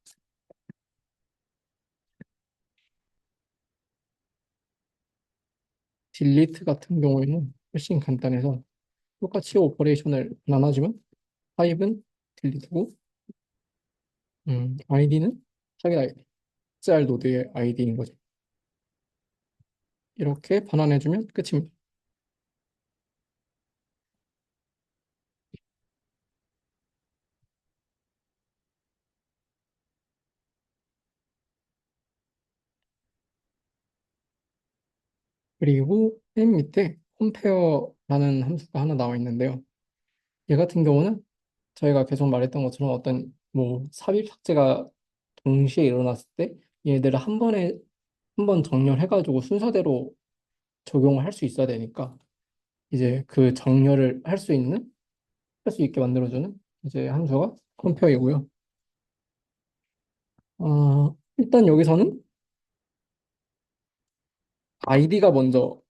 딜리트 같은 경우에는 훨씬 간단해서 똑같이 오퍼레이션을 나눠주면 타입은 딜리트고 아이디는 타겟 아이디, 짤 노드의 아이디인 거죠. 이렇게 반환해주면 끝입니다. 그리고 맨 밑에 컴페어 라는 함수가 하나 나와 있는데요. 얘 같은 경우는 저희가 계속 말했던 것처럼 어떤 뭐 삽입 삭제가 동시에 일어났을 때 얘네들을 한 번에 한 번 정렬해가지고 순서대로 적용을 할 수 있어야 되니까 이제 그 정렬을 할 수 있게 만들어주는 이제 함수가 컴페어이고요. 일단 여기서는 아이디가 먼저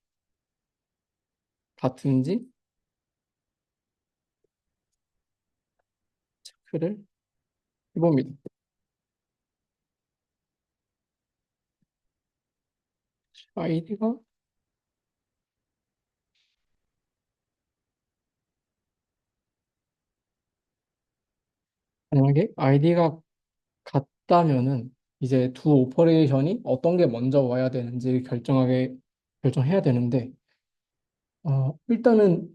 같은지 체크를 해봅니다. 아이디가 만약에 아이디가 같다면은 이제 두 오퍼레이션이 어떤 게 먼저 와야 되는지 결정해야 되는데 일단은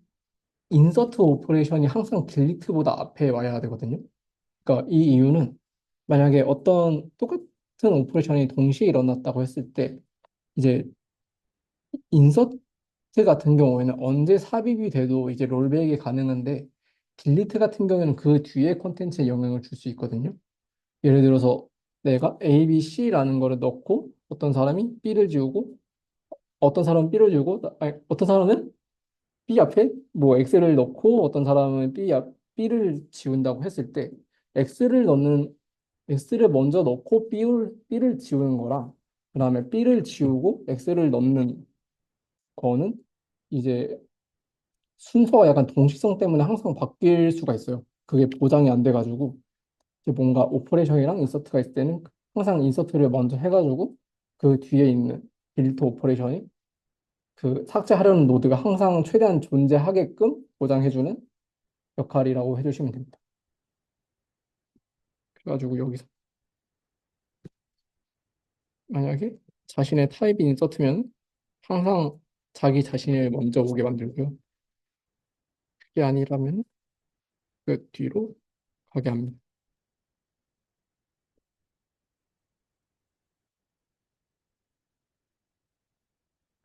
인서트 오퍼레이션이 항상 딜리트보다 앞에 와야 되거든요. 그러니까 이 이유는 만약에 어떤 똑같은 오퍼레이션이 동시에 일어났다고 했을 때 이제 인서트 같은 경우에는 언제 삽입이 돼도 이제 롤백이 가능한데 딜리트 같은 경우에는 그 뒤에 콘텐츠에 영향을 줄 수 있거든요. 예를 들어서 내가 A, B, C라는 거를 넣고 어떤 사람이 B를 지우고 어떤 사람은 B를 지우고 아니, 어떤 사람은 B 앞에 뭐 X를 넣고 어떤 사람은 B를 지운다고 했을 때 X를 넣는 X를 먼저 넣고 B를 지우는 거랑 그다음에 B를 지우고 X를 넣는 거는 이제 순서가 약간 동시성 때문에 항상 바뀔 수가 있어요. 그게 보장이 안 돼가지고 이제 뭔가 오퍼레이션이랑 인서트가 있을 때는 항상 인서트를 먼저 해가지고 그 뒤에 있는 빌트 오퍼레이션이 그 삭제하려는 노드가 항상 최대한 존재하게끔 보장해주는 역할이라고 해주시면 됩니다. 그래가지고 여기서 만약에 자신의 타입이 인서트면 항상 자기 자신을 먼저 보게 만들고요. 그게 아니라면 그 뒤로 가게 합니다.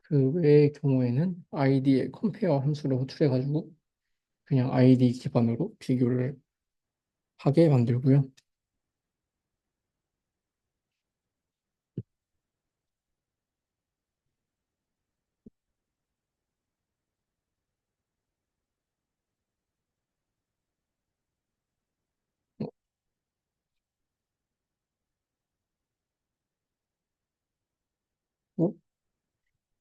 그 외의 경우에는 아이디의 컴페어 함수를 호출해가지고 그냥 아이디 기반으로 비교를 하게 만들고요. 어,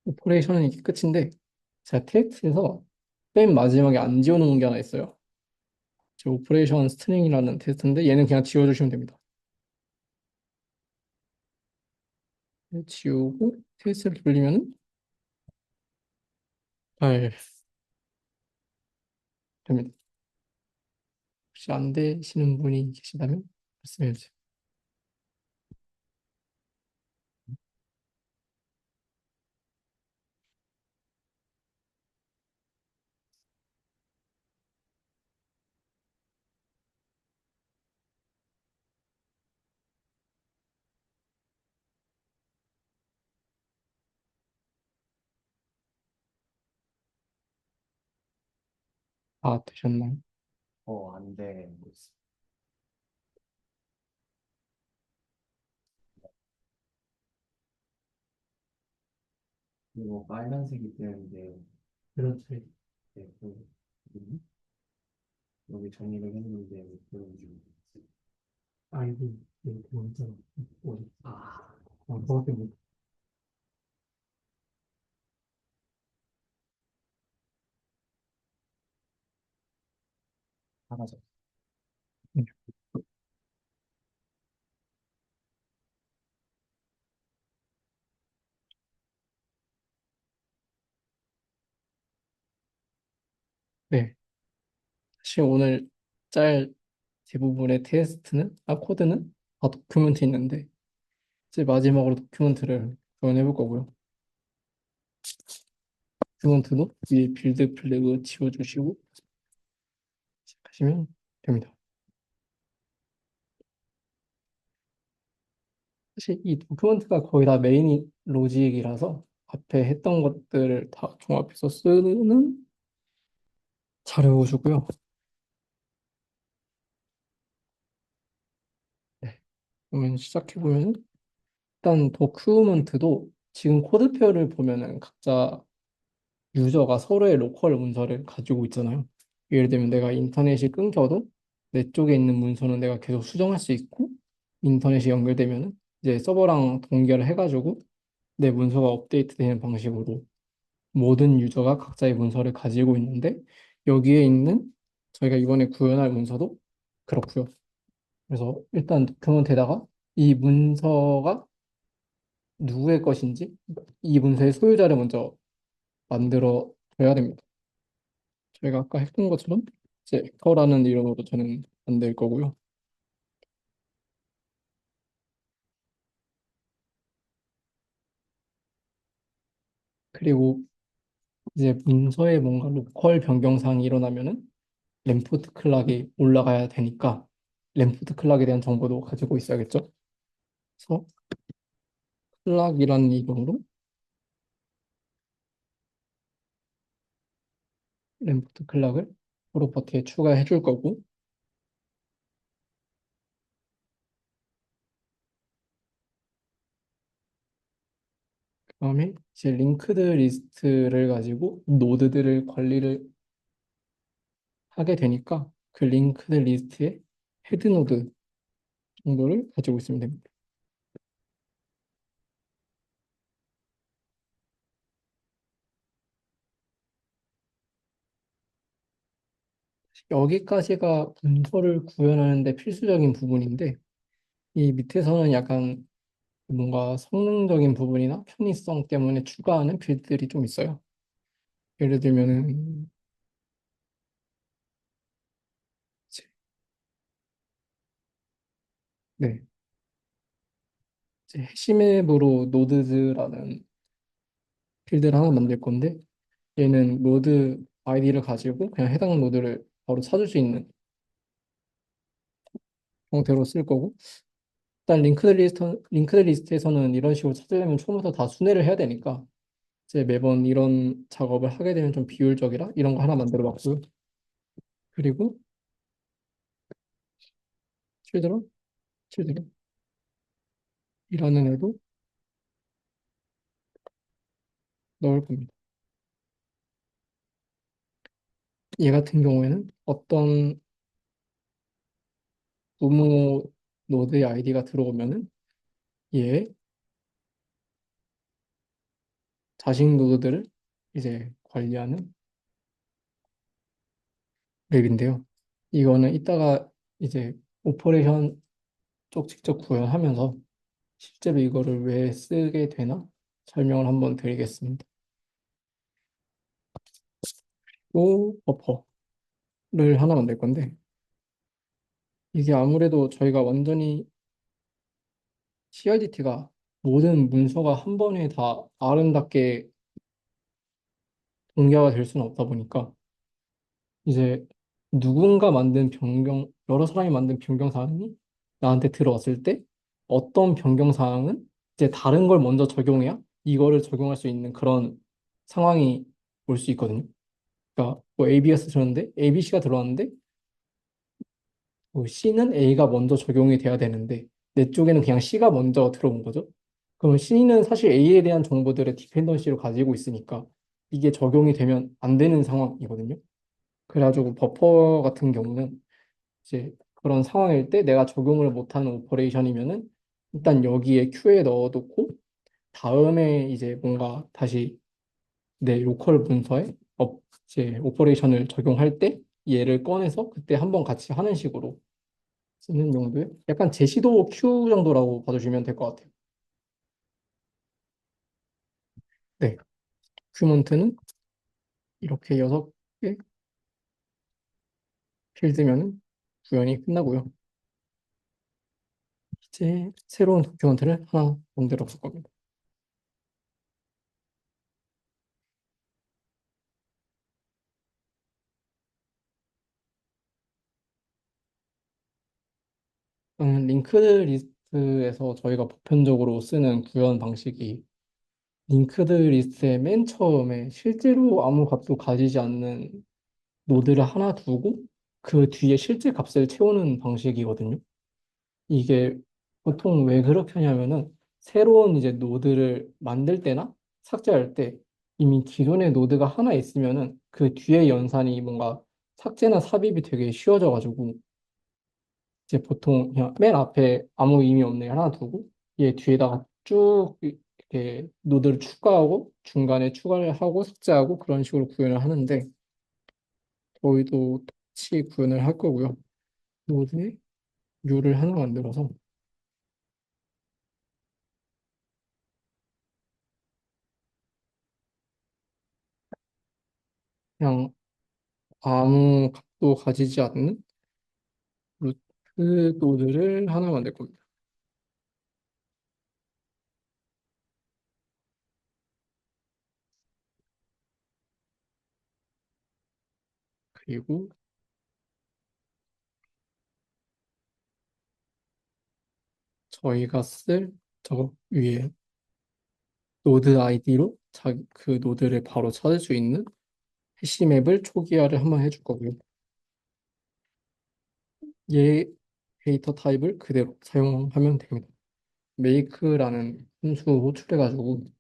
오퍼레이션은 이게 끝인데 제가 테스트에서 맨 마지막에 안 지워놓은 게 하나 있어요. 저 오퍼레이션 스트링이라는 테스트인데 얘는 그냥 지워주시면 됩니다. 지우고 테스트를 돌리면 잘 됩니다. 혹시 안 되시는 분이 계시다면 말씀해 주세요. 다 되셨나요? 안 되고 있어. 그리고 빨간색이 뜨는데, 그렇지. 네, 여기 정리를 했는데, 보여주고 있어요. 아이디 이렇게 먼저 오지. 아, 그것 때문에 사라졌어. 네. 사실 오늘 짤 대부분의 코드는 다 도큐멘트 있는데 이제 마지막으로 도큐멘트를 구현해 볼 거고요. 도큐멘트도 위에 빌드 플래그 지워주시고 시작하시면 됩니다. 사실 이 도큐멘트가 거의 다 메인 로직이라서 앞에 했던 것들을 다 종합해서 쓰는 잘 외워주고요. 네. 그러면 시작해보면 일단 도큐먼트도 지금 코드표를 보면은 각자 유저가 서로의 로컬 문서를 가지고 있잖아요. 예를 들면 내가 인터넷이 끊겨도 내 쪽에 있는 문서는 내가 계속 수정할 수 있고 인터넷이 연결되면은 이제 서버랑 동결을 해가지고 내 문서가 업데이트되는 방식으로 모든 유저가 각자의 문서를 가지고 있는데 여기에 있는 저희가 이번에 구현할 문서도 그렇고요. 그래서 일단 도큐먼트에다가 이 문서가 누구의 것인지 이 문서의 소유자를 먼저 만들어 줘야 됩니다. 저희가 아까 했던 것처럼 이제 벡터라는 이름으로 저는 만들 거고요. 그리고 이제 문서에 뭔가 로컬 변경사항이 일어나면은 램포트 클락이 올라가야 되니까 램포트 클락에 대한 정보도 가지고 있어야겠죠. 그래서 클락이라는 이름으로 램포트 클락을 프로퍼티에 추가해 줄 거고 그다음에 이제 링크드 리스트를 가지고 노드들을 관리를 하게 되니까 그 링크드 리스트에 헤드 노드 정도를 가지고 있으면 됩니다. 여기까지가 문서를 구현하는데 필수적인 부분인데 이 밑에서는 약간 뭔가 성능적인 부분이나 편의성 때문에 추가하는 빌드들이 좀 있어요. 예를 들면은 이제 네, 이제 해시맵으로 노드즈라는 필드를 하나 만들 건데 얘는 노드 아이디를 가지고 그냥 해당 노드를 바로 찾을 수 있는 형태로 쓸 거고 일단 링크드 리스트에서는 이런 식으로 찾으려면 처음부터 다 순회를 해야 되니까 이제 매번 이런 작업을 하게 되면 좀 비효율적이라 이런 거 하나 만들어 봤고요. 그리고 칠드런, 칠드런 이라는 애도 넣을 겁니다. 얘 같은 경우에는 어떤 부모 노드의 아이디가 들어오면은 얘 자식 노드들을 이제 관리하는 맵인데요. 이거는 이따가 이제 오퍼레이션 쪽 직접 구현하면서 실제로 이거를 왜 쓰게 되나 설명을 한번 드리겠습니다. 또 버퍼를 하나 만들 건데 이게 아무래도 저희가 완전히 CRDT가 모든 문서가 한 번에 다 아름답게 공개가 될 수는 없다 보니까 이제 누군가 만든 변경, 여러 사람이 만든 변경 사항이 나한테 들어왔을 때 어떤 변경 사항은 이제 다른 걸 먼저 적용해야 이거를 적용할 수 있는 그런 상황이 올 수 있거든요. 그러니까 뭐 AB가 쓰셨는데 ABC가 들어왔는데 뭐 C는 A가 먼저 적용이 돼야 되는데 내 쪽에는 그냥 C가 먼저 들어온 거죠. 그러면 C는 사실 A에 대한 정보들의 디펜던시를 가지고 있으니까 이게 적용이 되면 안 되는 상황이거든요. 그래가지고 버퍼 같은 경우는 이제 그런 상황일 때 내가 적용을 못하는 오퍼레이션이면은 일단 여기에 큐에 넣어놓고 다음에 이제 뭔가 다시 내 로컬 문서에 이제 오퍼레이션을 적용할 때 얘를 꺼내서 그때 한번 같이 하는 식으로 쓰는 용도의 약간 제시도 큐 정도라고 봐주시면 될 것 같아요. 네, 큐먼트는 이렇게 6개 필드면 구현이 끝나고요. 이제 새로운 도큐먼트를 하나 만들어 볼 겁니다. 링크드 리스트에서 저희가 보편적으로 쓰는 구현 방식이 링크드 리스트의 맨 처음에 실제로 아무 값도 가지지 않는 노드를 하나 두고 그 뒤에 실제 값을 채우는 방식이거든요. 이게 보통 왜 그렇게 하냐면은 새로운 이제 노드를 만들 때나 삭제할 때 이미 기존의 노드가 하나 있으면은 그 뒤에 연산이 뭔가 삭제나 삽입이 되게 쉬워져가지고 이제 보통 그냥 맨 앞에 아무 의미 없는 애 하나 두고 얘 뒤에다가 쭉 이렇게 노드를 추가하고 중간에 추가를 하고 삭제하고 그런 식으로 구현을 하는데 저희도 똑같이 구현을 할 거고요. 노드에 류를 하나 만들어서 그냥 아무 값도 가지지 않는 루트 노드를 하나 만들 겁니다. 그리고 저희가 쓸 저 위에 노드 아이디로 자기 그 노드를 바로 찾을 수 있는 해시맵을 초기화를 한번 해줄 거고요. 얘 데이터 타입을 그대로 사용하면 됩니다. make라는 함수 호출해가지고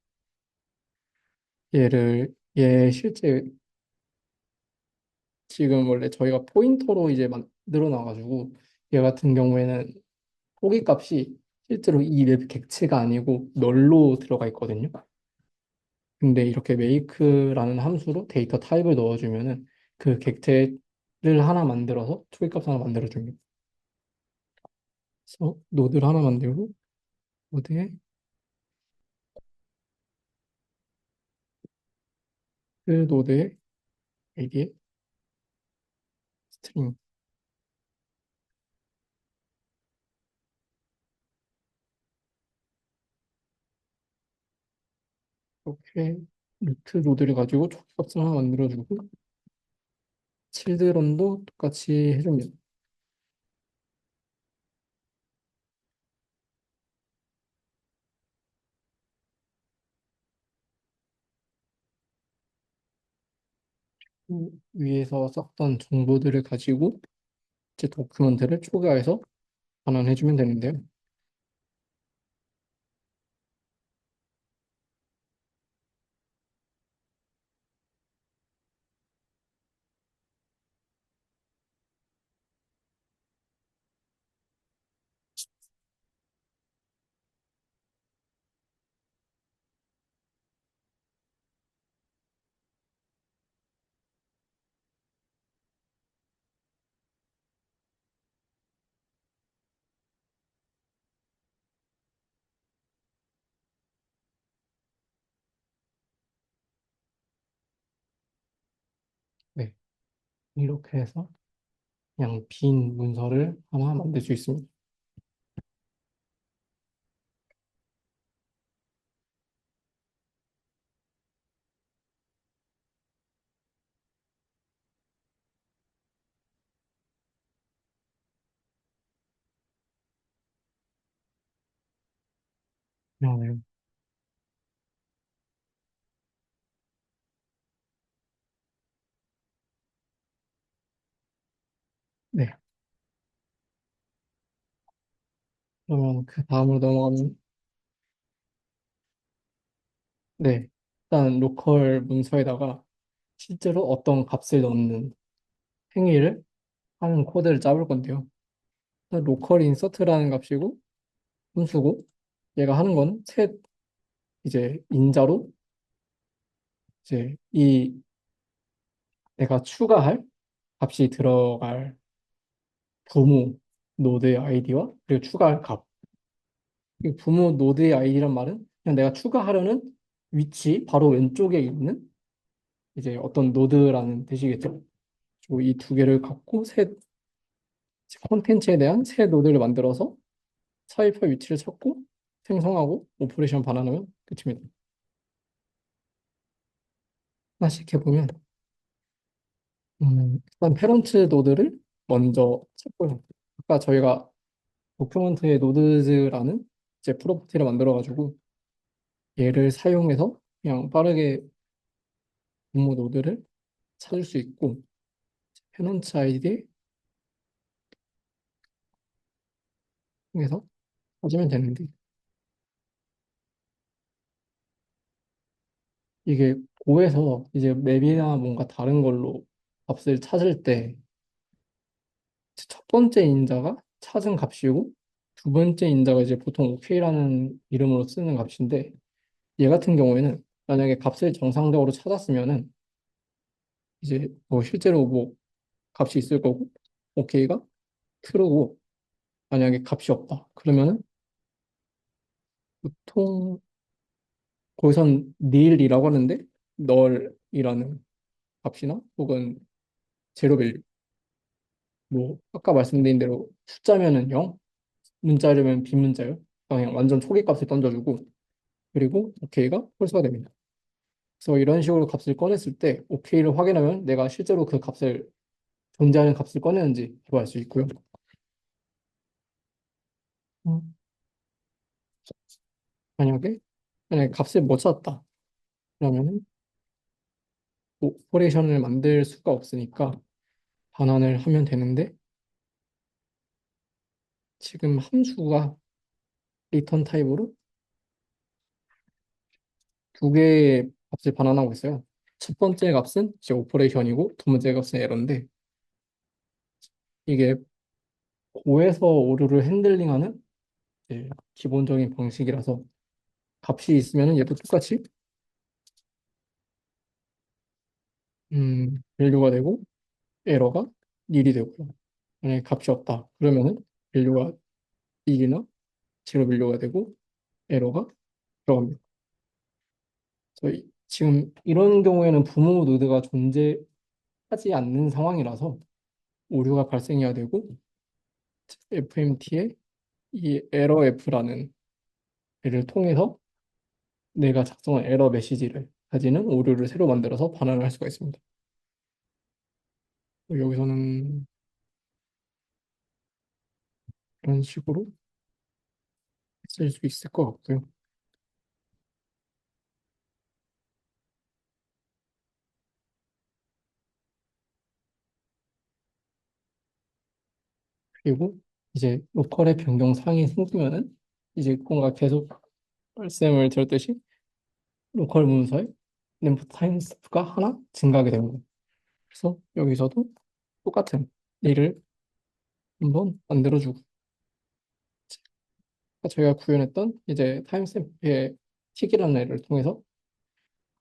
얘 실제 지금 원래 저희가 포인터로 이제 만들어 놔가지고 얘 같은 경우에는 포기 값이 실제로 이 맵 객체가 아니고 널로 들어가 있거든요. 근데 이렇게 make라는 함수로 데이터 타입을 넣어주면은 그 객체를 하나 만들어서 초기값 하나 만들어줍니다. 그래서 노드를 하나 만들고 노드에 그 노드의 아이디에 스트링 이렇게 루트 노드를 가지고 초기값을 하나 만들어주고 칠드런도 똑같이 해줍니다. 위에서 썼던 정보들을 가지고 이제 도큐먼트를 초기화해서 반환해주면 되는데요. 네, 이렇게 해서 그냥 빈 문서를 하나 만들 수 있습니다. 네, 네. 그러면 그 다음으로 넘어가면 네, 일단 로컬 문서에다가 실제로 어떤 값을 넣는 행위를 하는 코드를 짜볼 건데요. 일단 로컬 인서트라는 값이고 함수고 얘가 하는 거는 셋 이제 인자로 이제 이 내가 추가할 값이 들어갈 부모 노드의 아이디와 그리고 추가할 값. 이 부모 노드의 아이디란 말은 그냥 내가 추가하려는 위치 바로 왼쪽에 있는 이제 어떤 노드라는 뜻이겠죠. 그리고 이 두 개를 갖고 새 콘텐츠에 대한 새 노드를 만들어서 삽입할 위치를 찾고 생성하고 오퍼레이션 반환하면 끝입니다. 하나씩 해보면 일단 페런트 노드를 먼저 찾고요. 아까 저희가 도큐먼트에 노드즈라는 이제 프로퍼티를 만들어가지고 얘를 사용해서 그냥 빠르게 부모 노드를 찾을 수 있고 테넌트 아이디 통해서 찾으면 되는데 이게 고에서 이제 맵이나 뭔가 다른 걸로 값을 찾을 때 첫 번째 인자가 찾은 값이고 두 번째 인자가 이제 보통 OK라는 이름으로 쓰는 값인데 얘 같은 경우에는 만약에 값을 정상적으로 찾았으면은 이제 뭐 실제로 뭐 값이 있을 거고 OK가 true고 만약에 값이 없다 그러면은 보통 거기선 nil이라고 하는데 null이라는 값이나 혹은 제로 밸류 뭐 아까 말씀드린 대로 숫자면은 0 문자려면 빈문자요 그냥 완전 초기 값을 던져주고 그리고 OK가 홀수가 됩니다. 그래서 이런 식으로 값을 꺼냈을 때 OK를 확인하면 내가 실제로 그 값을 존재하는 값을 꺼내는지 해볼 수 있고요. 음, 만약에 만약에 값을 못 찾았다. 그러면은 오퍼레이션을 만들 수가 없으니까 반환을 하면 되는데 지금 함수가 리턴 타입으로 두 개의 값을 반환하고 있어요. 첫 번째 값은 이제 오퍼레이션이고 두 번째 값은 에러인데 이게 고에서 오류를 핸들링하는 이제 기본적인 방식이라서 값이 있으면 얘도 똑같이 밸류가 되고 에러가 1이 되고요. 만약에 값이 없다 그러면은 밸류가 1이나 제로 밸류가 되고 에러가 들어갑니다. 지금 이런 경우에는 부모 노드가 존재하지 않는 상황이라서 오류가 발생해야 되고 FMT에 이 에러 F라는 애를 통해서 내가 작성한 에러 메시지를 가지는 오류를 새로 만들어서 반환을 할 수가 있습니다. 여기서는 이런 식으로 쓸 수 있을 것 같고요. 그리고 이제 로컬의 변경 사항이 생기면은 이제 뭔가 계속 말씀을 드렸듯이 로컬 문서에 램프 타임 스태프가 하나 증가하게 됩니다. 그래서 여기서도 똑같은 일을 한번 만들어주고 저희가 구현했던 이제 타임스탬프의 틱이라는 애를 통해서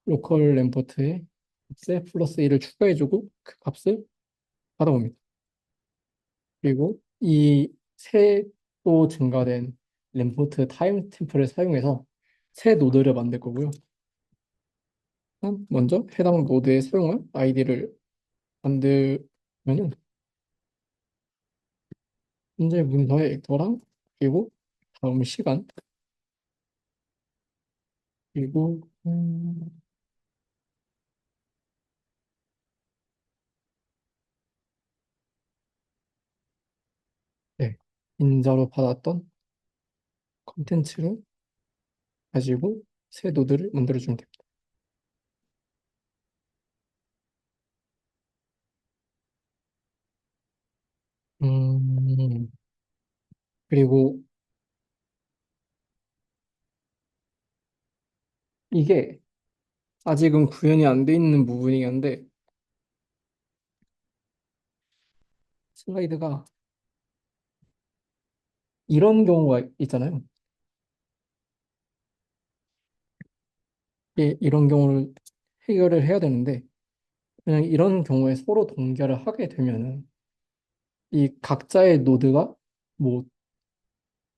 로컬 램포트에 값에 플러스 1을 추가해주고 그 값을 받아옵니다. 그리고 이 새로 증가된 램포트 타임스탬프를 사용해서 새 노드를 만들 거고요. 먼저 해당 노드에 사용할 아이디를 만들면은 현재 문서의 벡터랑 그리고 다음 시간 그리고 네, 인자로 받았던 컨텐츠를 가지고 새 노드를 만들어주면 됩니다. 음, 그리고 이게 아직은 구현이 안 돼 있는 부분이긴 한데 슬라이드가 이런 경우가 있잖아요. 이런 경우를 해결을 해야 되는데 그냥 이런 경우에 서로 동결을 하게 되면은 이 각자의 노드가 뭐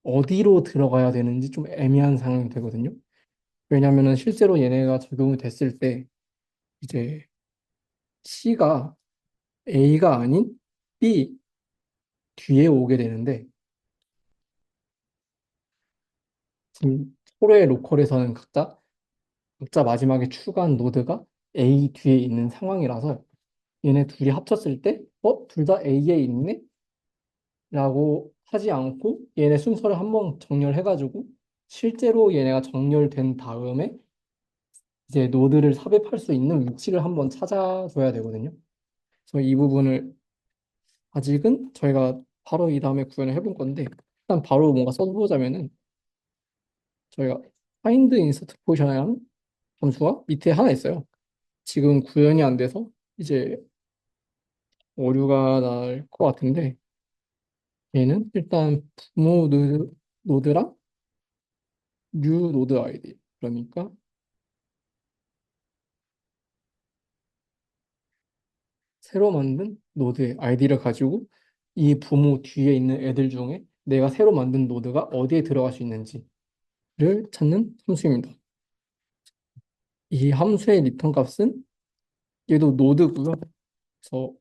어디로 들어가야 되는지 좀 애매한 상황이 되거든요. 왜냐하면은 실제로 얘네가 적용이 됐을 때 이제 C가 A가 아닌 B 뒤에 오게 되는데 지금 서로의 로컬에서는 각자 마지막에 추가한 노드가 A 뒤에 있는 상황이라서 얘네 둘이 합쳤을 때 둘 다 A에 있네? 라고 하지 않고 얘네 순서를 한번 정렬해가지고 실제로 얘네가 정렬된 다음에 이제 노드를 삽입할 수 있는 위치를 한번 찾아줘야 되거든요. 그래서 이 부분을 아직은 저희가 바로 이 다음에 구현을 해볼 건데 일단 바로 뭔가 써보자면은 저희가 find insert position이라는 함수가 밑에 하나 있어요. 지금 구현이 안 돼서 이제 오류가 날 것 같은데 얘는 일단 부모 노드랑 new 노드 아이디 그러니까 새로 만든 노드의 아이디를 가지고 이 부모 뒤에 있는 애들 중에 내가 새로 만든 노드가 어디에 들어갈 수 있는지를 찾는 함수입니다. 이 함수의 리턴 값은 얘도 노드고요. 그래서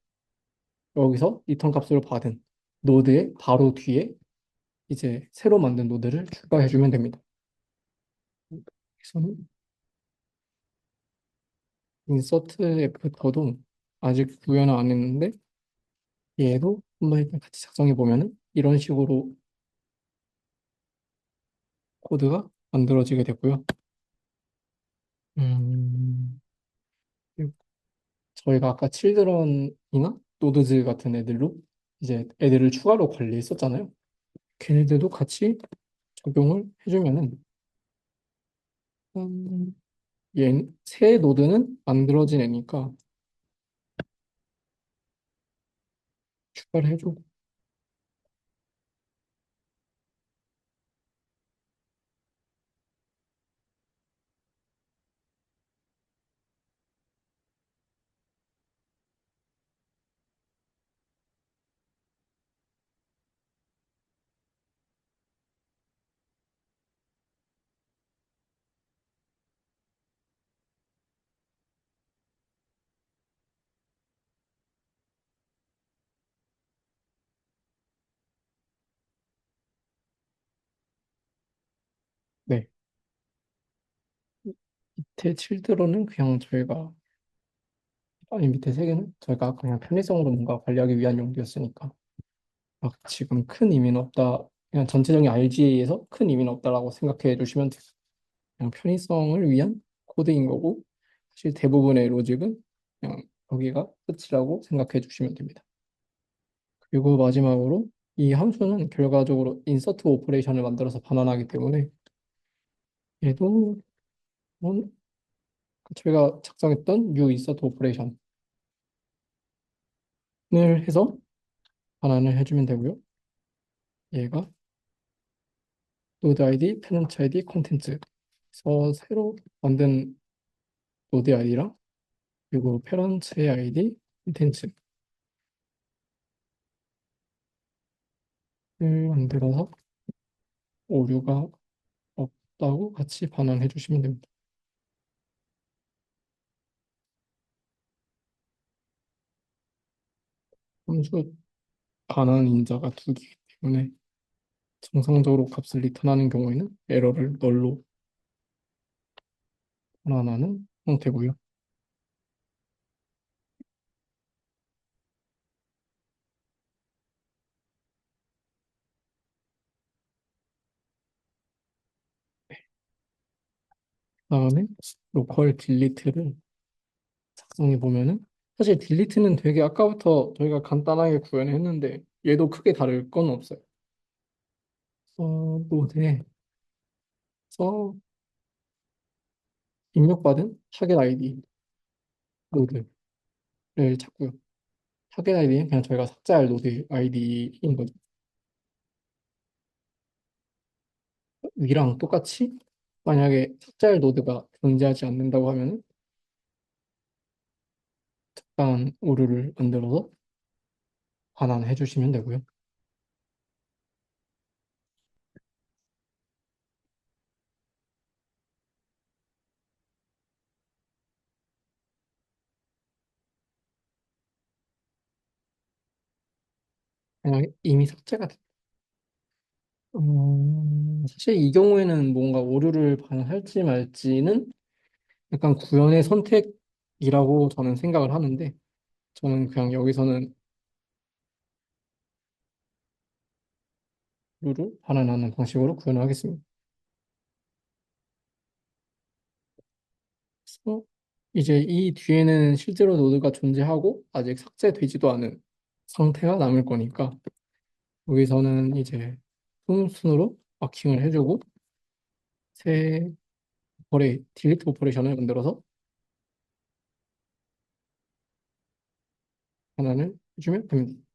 여기서 리턴 값으로 받은 노드의 바로 뒤에 이제 새로 만든 노드를 추가해주면 됩니다. 그래서 인서트 애프터도 아직 구현을 안 했는데 얘도 한번 일단 같이 작성해 보면은 이런 식으로 코드가 만들어지게 되고요. 음, 그리고 저희가 아까 칠드런이나 노드즈 같은 애들로 이제 애들을 추가로 관리했었잖아요. 걔네들도 같이 적용을 해주면은 새 노드는 만들어진 애니까 추가를 해주고 네 밑에 칠드런은 그냥 저희가 아니 밑에 세 개는 저희가 그냥 편의성으로 뭔가 관리하기 위한 용도였으니까 막 지금 큰 의미는 없다. 그냥 전체적인 RGA에서 큰 의미는 없다라고 생각해 주시면 돼요. 그냥 편의성을 위한 코드인 거고 사실 대부분의 로직은 그냥 여기가 끝이라고 생각해 주시면 됩니다. 그리고 마지막으로 이 함수는 결과적으로 인서트 오퍼레이션을 만들어서 반환하기 때문에 얘도 뭐 저희가 작성했던 new insert operation을 해서 반환을 해주면 되고요. 얘가 노드 아이디, 페넌트 아이디, 콘텐츠 그래서 새로 만든 노드 아이디랑 그리고 페런트의 아이디, 콘텐츠를 만들어서 오류가 없다고 같이 반환해 주시면 됩니다. 함수 반환 인자가 두 개이기 때문에 정상적으로 값을 리턴하는 경우에는 에러를 널로 반환하는 형태고요. 그다음에 로컬 딜리트를 작성해 보면은 사실 딜리트는 되게 아까부터 저희가 간단하게 구현했는데 얘도 크게 다를 건 없어요. 노드에서 입력받은 타겟 아이디 노드를 찾고요. 타겟 아이디는 그냥 저희가 삭제할 노드 아이디인 거죠. 위랑 똑같이 만약에 삭제할 노드가 존재하지 않는다고 하면 적당한 오류를 만들어서 반환해 주시면 되고요. 만약에 이미 삭제가 됐 사실 이 경우에는 뭔가 오류를 반환할지 말지는 약간 구현의 선택이라고 저는 생각을 하는데 저는 그냥 여기서는 오류를 반환하는 방식으로 구현을 하겠습니다. 그래서 이제 이 뒤에는 실제로 노드가 존재하고 아직 삭제되지도 않은 상태가 남을 거니까 여기서는 이제 순으로 마킹을 해주고 새 딜리트 오퍼레이션을 만들어서 하나를 해주면 됩니다.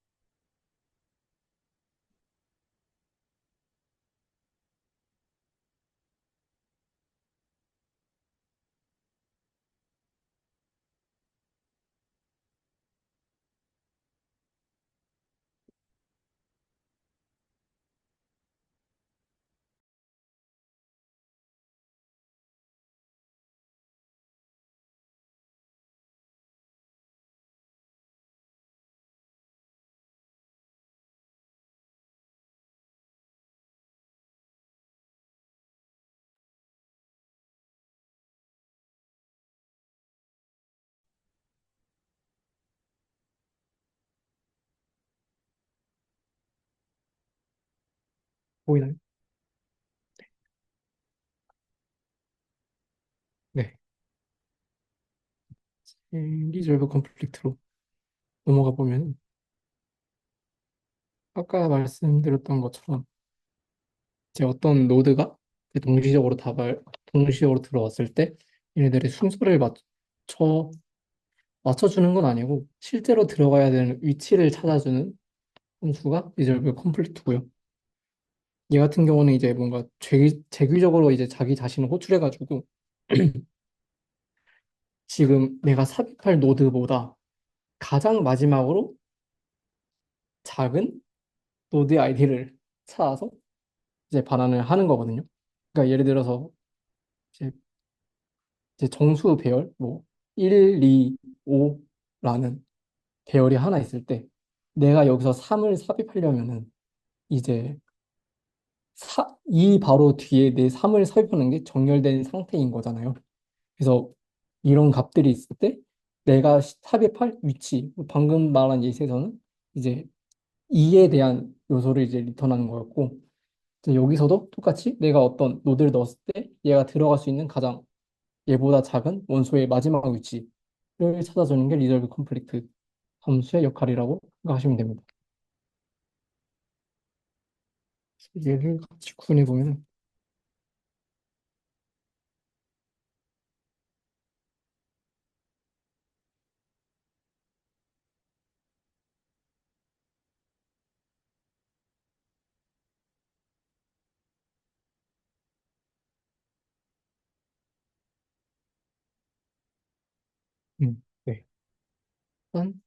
보이나요? 네. 리졸브 컴플리트로 넘어가 보면 아까 말씀드렸던 것처럼 이제 어떤 노드가 이제 동시적으로 들어왔을 때 얘네들의 순서를 맞춰주는 건 아니고 실제로 들어가야 되는 위치를 찾아주는 함수가 리졸브 컴플리트고요. 얘 같은 경우는 이제 뭔가 재규적으로 이제 자기 자신을 호출해가지고 지금 내가 삽입할 노드보다 가장 마지막으로 작은 노드 아이디를 찾아서 이제 반환을 하는 거거든요. 그러니까 예를 들어서 이제, 이제 정수 배열 뭐 1, 2, 5라는 배열이 하나 있을 때 내가 여기서 3을 삽입하려면은 이제 이 바로 뒤에 내 3을 삽입하는 게 정렬된 상태인 거잖아요. 그래서 이런 값들이 있을 때 내가 삽입할 위치, 방금 말한 예시에서는 이제 2에 대한 요소를 이제 리턴하는 거였고 이제 여기서도 똑같이 내가 어떤 노드를 넣었을 때 얘가 들어갈 수 있는 가장 얘보다 작은 원소의 마지막 위치를 찾아주는 게 리졸브 컴플리트 함수의 역할이라고 생각하시면 됩니다. 얘를 같이 구분해 보면 네. 일단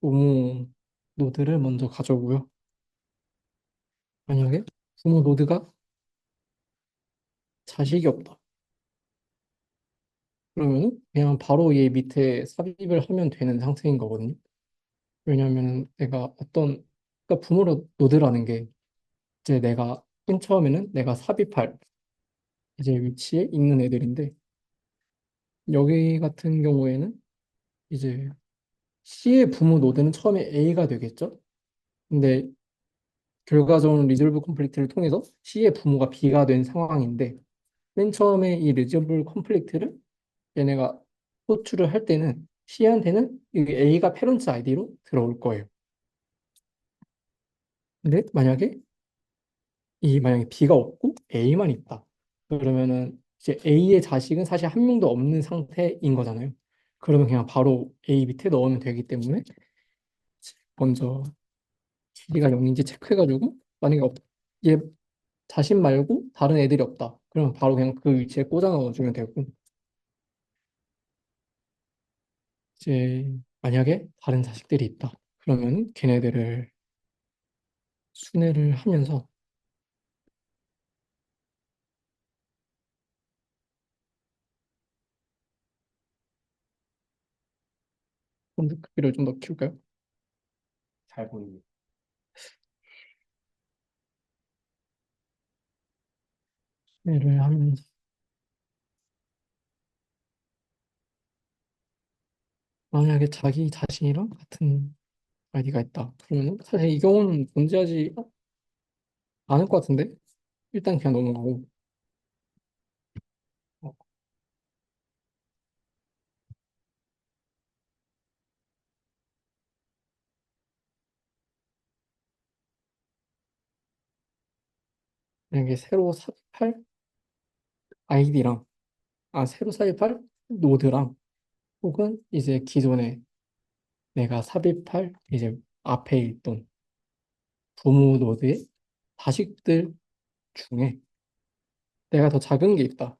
부모 노드를 먼저 가져오고요. 만약에 부모 노드가 자식이 없다. 그러면 그냥 바로 얘 밑에 삽입을 하면 되는 상태인 거거든요. 왜냐하면 내가 그러니까 부모 노드라는 게 이제 내가 맨 처음에는 내가 삽입할 이제 위치에 있는 애들인데 여기 같은 경우에는 이제 C의 부모 노드는 처음에 A가 되겠죠. 근데 결과적으로 리졸브 컴플리트를 통해서 C의 부모가 B가 된 상황인데 맨 처음에 이 리졸브 컴플리트를 얘네가 호출을 할 때는 C한테는 이 A가 페런트 아이디로 들어올 거예요. 근데 만약에 B가 없고 A만 있다. 그러면은 이제 A의 자식은 사실 한 명도 없는 상태인 거잖아요. 그러면 그냥 바로 A 밑에 넣으면 되기 때문에 먼저 B가 0인지 체크해가지고 만약에 얘 자신 말고 다른 애들이 없다. 그러면 바로 그냥 그 위치에 꽂아 넣어주면 되고 이제 만약에 다른 자식들이 있다. 그러면 걔네들을 순회를 하면서 폰트 크기를 좀 더 키울까요? 잘 보이네. 순회를 하면서 만약에 자기 자신이랑 같은 아이디가 있다. 그러면 사실 이 경우는 존재하지 않을 것 같은데 일단 그냥 넘어가고 어, 만약에 새로 삽입할 아이디랑, 새로 삽입할 노드랑, 혹은 이제 기존에 내가 삽입할 이제 앞에 있던 부모 노드의 자식들 중에 내가 더 작은 게 있다.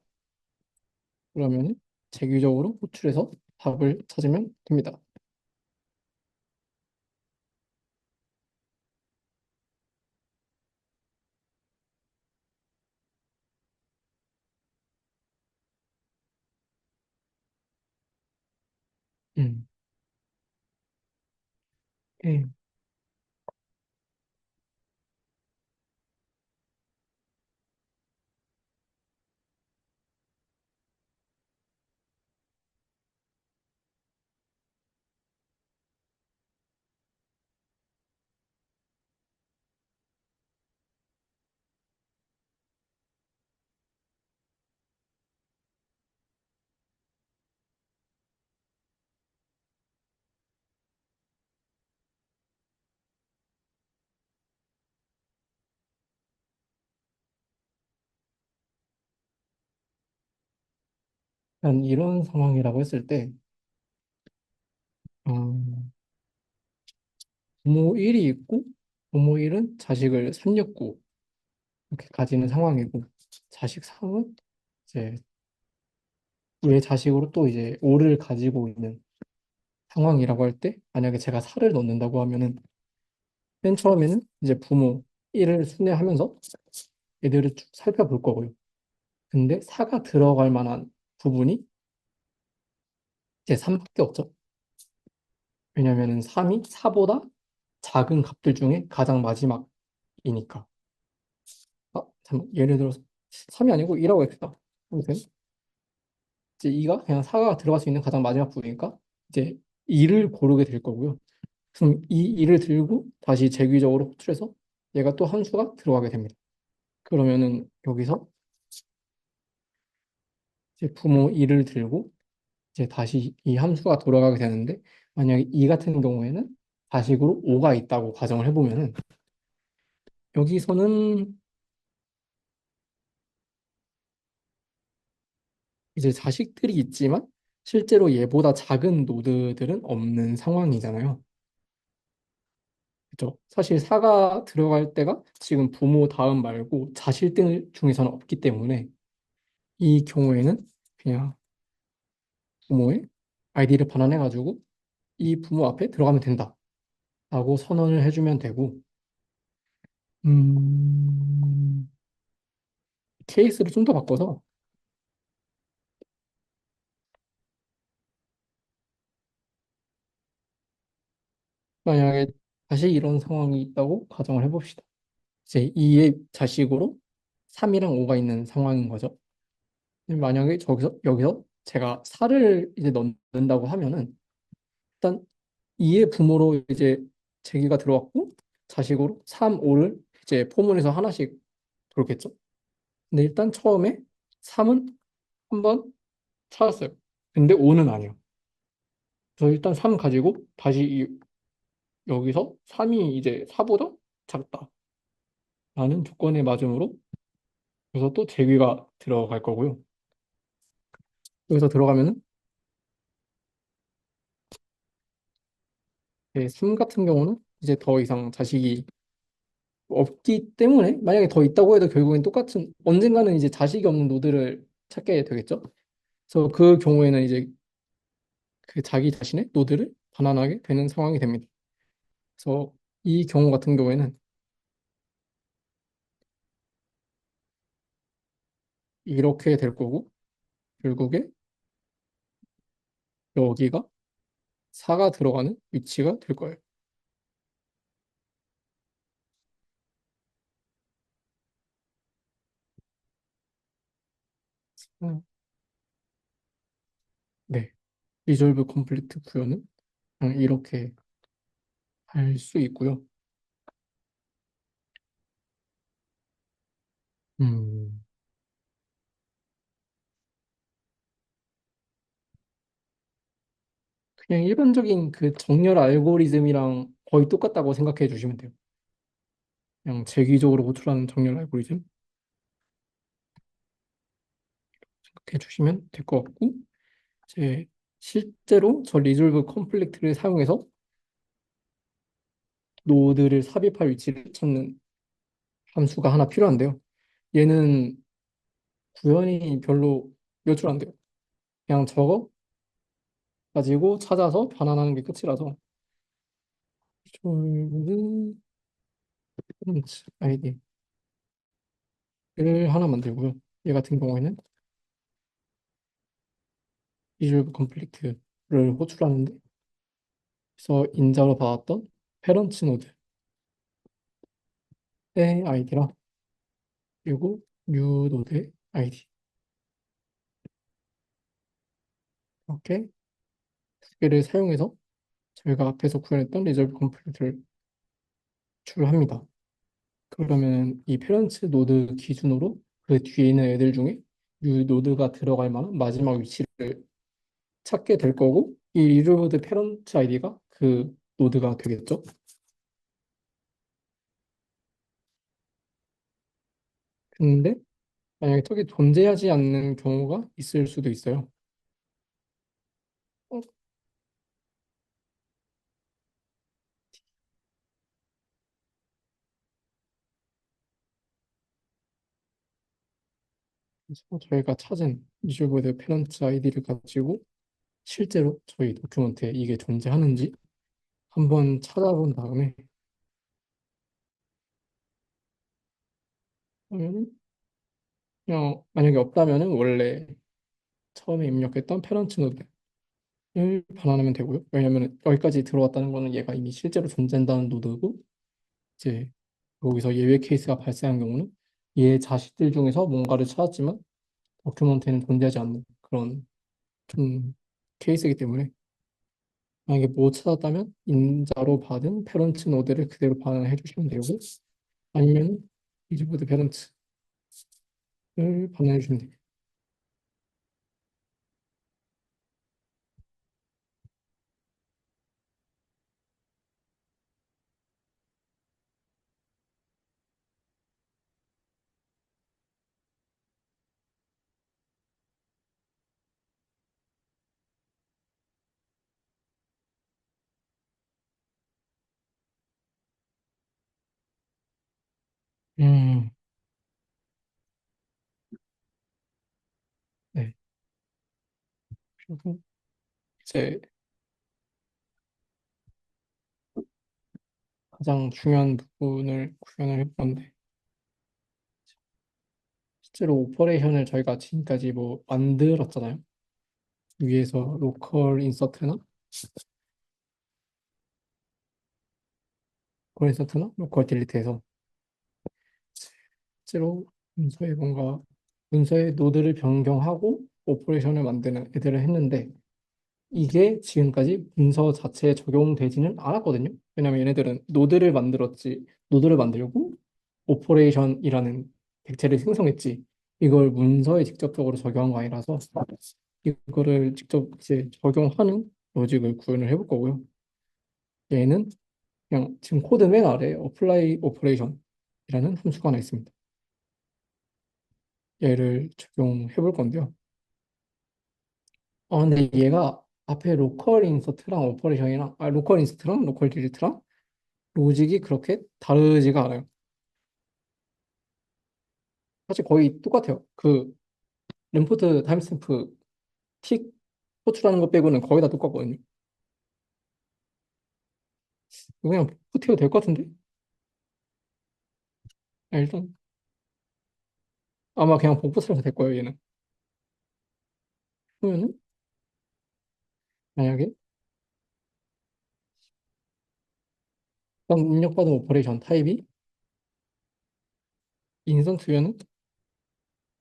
그러면 재규적으로 호출해서 답을 찾으면 됩니다. 음. 예. 난 이런 상황이라고 했을 때, 음, 부모 1이 있고, 부모 1은 자식을 369 이렇게 가지는 상황이고, 자식 3은 이제 외 자식으로 또 이제 5를 가지고 있는 상황이라고 할 때, 만약에 제가 4를 넣는다고 하면은, 맨 처음에는 이제 부모 1을 순회하면서 얘들을 쭉 살펴볼 거고요. 근데 4가 들어갈 만한 부분이 이제 3밖에 없죠. 왜냐면은 3이 4보다 작은 값들 중에 가장 마지막이니까. 잠깐 예를 들어서 3이 아니고 2라고 했다. 아무튼 이제 2가 그냥 4가 들어갈 수 있는 가장 마지막 부분이니까 이제 2를 고르게 될 거고요. 그럼 이 2를 들고 다시 재규적으로 호출해서 얘가 또 함수가 들어가게 됩니다. 그러면은 여기서 이제 부모 2를 들고 이제 다시 이 함수가 돌아가게 되는데, 만약에 이 같은 경우에는 자식으로 5가 있다고 가정을 해보면은 여기서는 이제 자식들이 있지만 실제로 얘보다 작은 노드들은 없는 상황이잖아요. 그렇죠? 사실 4가 들어갈 때가 지금 부모 다음 말고 자식들 중에서는 없기 때문에 이 경우에는 그냥 부모의 아이디를 반환해가지고 이 부모 앞에 들어가면 된다라고 선언을 해주면 되고, 음, 케이스를 좀 더 바꿔서 만약에 다시 이런 상황이 있다고 가정을 해봅시다. 이제 2의 자식으로 3이랑 5가 있는 상황인 거죠. 근데 만약에 여기서 제가 4를 이제 넣는다고 하면은 일단 2의 부모로 이제 제기가 들어왔고 자식으로 3, 5를 이제 포문에서 하나씩 돌겠죠. 근데 일단 처음에 3은 한번 찾았어요. 근데 5는 아니에요. 그래서 일단 3 가지고 다시 여기서 3이 이제 4보다 작다. 라는 조건에 맞음으로 그래서 또 제귀가 들어갈 거고요. 여기서 들어가면은 3 같은 경우는 이제 더 이상 자식이 없기 때문에 만약에 더 있다고 해도 결국엔 똑같은 언젠가는 이제 자식이 없는 노드를 찾게 되겠죠. 그래서 그 경우에는 이제 그 자기 자신의 노드를 반환하게 되는 상황이 됩니다. 그래서 이 경우 같은 경우에는 이렇게 될 거고 결국에 여기가 4가 들어가는 위치가 될 거예요. 음, 네. 리졸브 컴플리트 구현은 그냥 이렇게 할 수 있고요. 음, 그냥 일반적인 그 정렬 알고리즘이랑 거의 똑같다고 생각해 주시면 돼요. 그냥 재기적으로 호출하는 정렬 알고리즘. 해주시면 될 것 같고, 이제 실제로 저 리졸브 컴플렉트를 사용해서 노드를 삽입할 위치를 찾는 함수가 하나 필요한데요. 얘는 구현이 별로 몇 줄 안 돼요. 그냥 저거 가지고 찾아서 변환하는 게 끝이라서 리졸브 아이디를 하나 만들고요. 얘 같은 경우에는 리졸브 컴플렉트를 호출하는데, 그래서 인자로 받았던 페런츠 노드의 아이디랑 그리고 뉴 노드의 아이디 이렇게 두 개를 사용해서 저희가 앞에서 구현했던 리졸브 컴플렉트를 출합니다. 그러면 이 페런츠 노드 기준으로 그 뒤에 있는 애들 중에 뉴 노드가 들어갈 만한 마지막 위치를 찾게 될 거고, 이 리졸브드 페런츠 아이디가 그 노드가 되겠죠. 근데 만약에 저게 존재하지 않는 경우가 있을 수도 있어요. 어, 그래서 저희가 찾은 리졸브드 페런츠 아이디를 가지고 실제로 저희 도큐먼트에 이게 존재하는지 한번 찾아본 다음에, 그러면 그냥 만약에 없다면은 원래 처음에 입력했던 페런츠 노드를 반환하면 되고요. 왜냐면 여기까지 들어왔다는 거는 얘가 이미 실제로 존재한다는 노드고, 이제 여기서 예외 케이스가 발생한 경우는 얘 자식들 중에서 뭔가를 찾았지만 도큐먼트에는 존재하지 않는 그런 좀 케이스이기 때문에, 만약에 못 찾았다면 인자로 받은 페런츠 노드를 그대로 반환해 주시면 되고, 아니면 이즈보드 페런츠를 반환해 주시면 돼요. 음, 네. 그리고 이제 가장 중요한 부분을 구현을 해볼 건데, 실제로 오퍼레이션을 저희가 지금까지 뭐 만들었잖아요. 위에서 로컬 인서트나 로컬 딜리트해서 실제로 문서에 뭔가 문서의 노드를 변경하고 오퍼레이션을 만드는 애들을 했는데, 이게 지금까지 문서 자체에 적용되지는 않았거든요. 왜냐면 얘네들은 노드를 만들고 오퍼레이션이라는 객체를 생성했지, 이걸 문서에 직접적으로 적용한 거 아니라서 이거를 직접 이제 적용하는 로직을 구현을 해볼 거고요. 얘는 그냥 지금 코드 맨 아래에 apply operation이라는 함수가 하나 있습니다. 얘를 적용해 볼 건데요. 근데 얘가 앞에 로컬 인서트랑 로컬 딜리트랑 로직이 그렇게 다르지가 않아요. 사실 거의 똑같아요. 그 램포트 타임스탬프 틱 호출하는 것 빼고는 거의 다 똑같거든요. 이거 그냥 푸트해도 될 것 같은데? 일단 아마 그냥 복붙해도 될 거예요, 얘는. 그러면은 만약에 일단 입력받은 오퍼레이션 타입이 인스턴트면은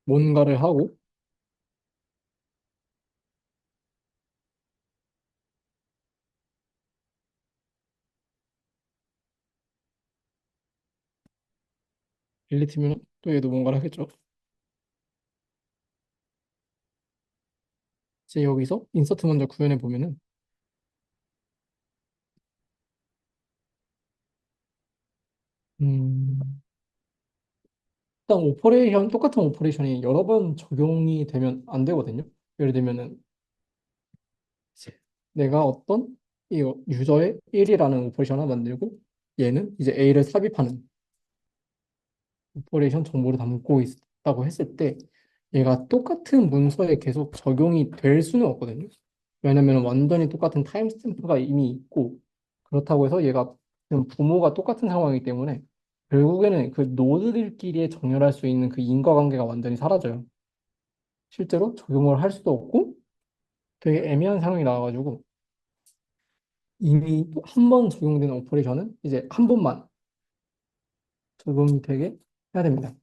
뭔가를 하고, 릴리티면은 또 얘도 뭔가를 하겠죠. 이제 여기서 인서트 먼저 구현해 보면은, 음, 일단 똑같은 오퍼레이션이 여러 번 적용이 되면 안 되거든요. 예를 들면은 이제 내가 어떤 이 유저의 1이라는 오퍼레이션을 만들고 얘는 이제 A를 삽입하는 오퍼레이션 정보를 담고 있다고 했을 때 얘가 똑같은 문서에 계속 적용이 될 수는 없거든요. 왜냐면 완전히 똑같은 타임스탬프가 이미 있고 그렇다고 해서 얘가 지금 부모가 똑같은 상황이기 때문에 결국에는 그 노드들끼리에 정렬할 수 있는 그 인과관계가 완전히 사라져요. 실제로 적용을 할 수도 없고 되게 애매한 상황이 나와가지고 이미 한 번 적용된 오퍼레이션은 이제 한 번만 적용이 되게 해야 됩니다.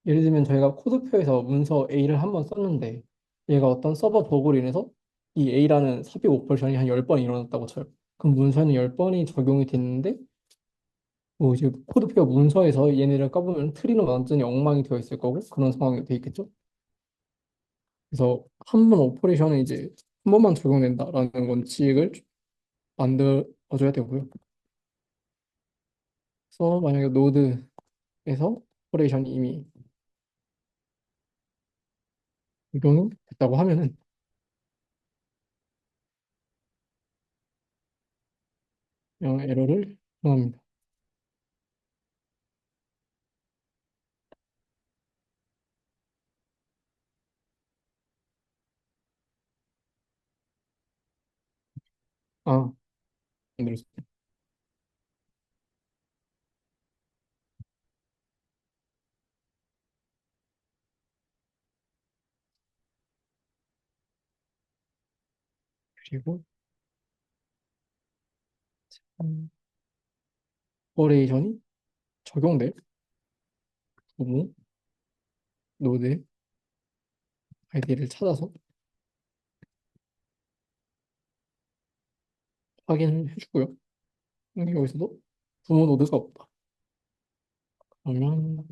예를 들면 저희가 코드표에서 문서 A를 한 번 썼는데 얘가 어떤 서버 버그로 인해서 이 A라는 삽입 오퍼레이션이 한 10번 일어났다고 쳐요. 그럼 문서에는 10번이 적용이 됐는데 뭐 이제 코드표 문서에서 얘네를 까보면 트리는 완전히 엉망이 되어 있을 거고 그런 상황이 되어 있겠죠. 그래서 한 번 오퍼레이션은 이제 한 번만 적용된다라는 원칙을 만들어줘야 되고요. 그래서 만약에 노드에서 오퍼레이션이 이미 적용이 됐다고 하면은 그냥 에러를 넣습니다. 아, 만들었습니다. 그리고 오퍼레이션이 적용될 부분 노드의 아이디를 찾아서 확인을 해주고요. 근데 여기서도 부모 노드가 없다. 그러면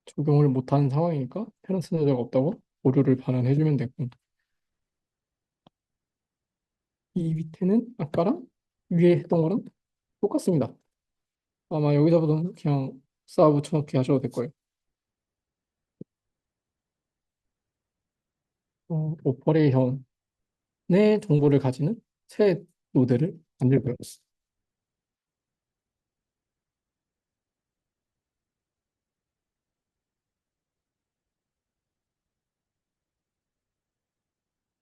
적용을 못하는 상황이니까 페런트 노드가 없다고 오류를 반환해주면 되고 이 밑에는 아까랑 위에 했던 거랑 똑같습니다. 아마 여기서부터 그냥 쌓아 붙여넣기 하셔도 될 거예요. 오퍼레이션의 정보를 가지는 새 노드를 만들고요.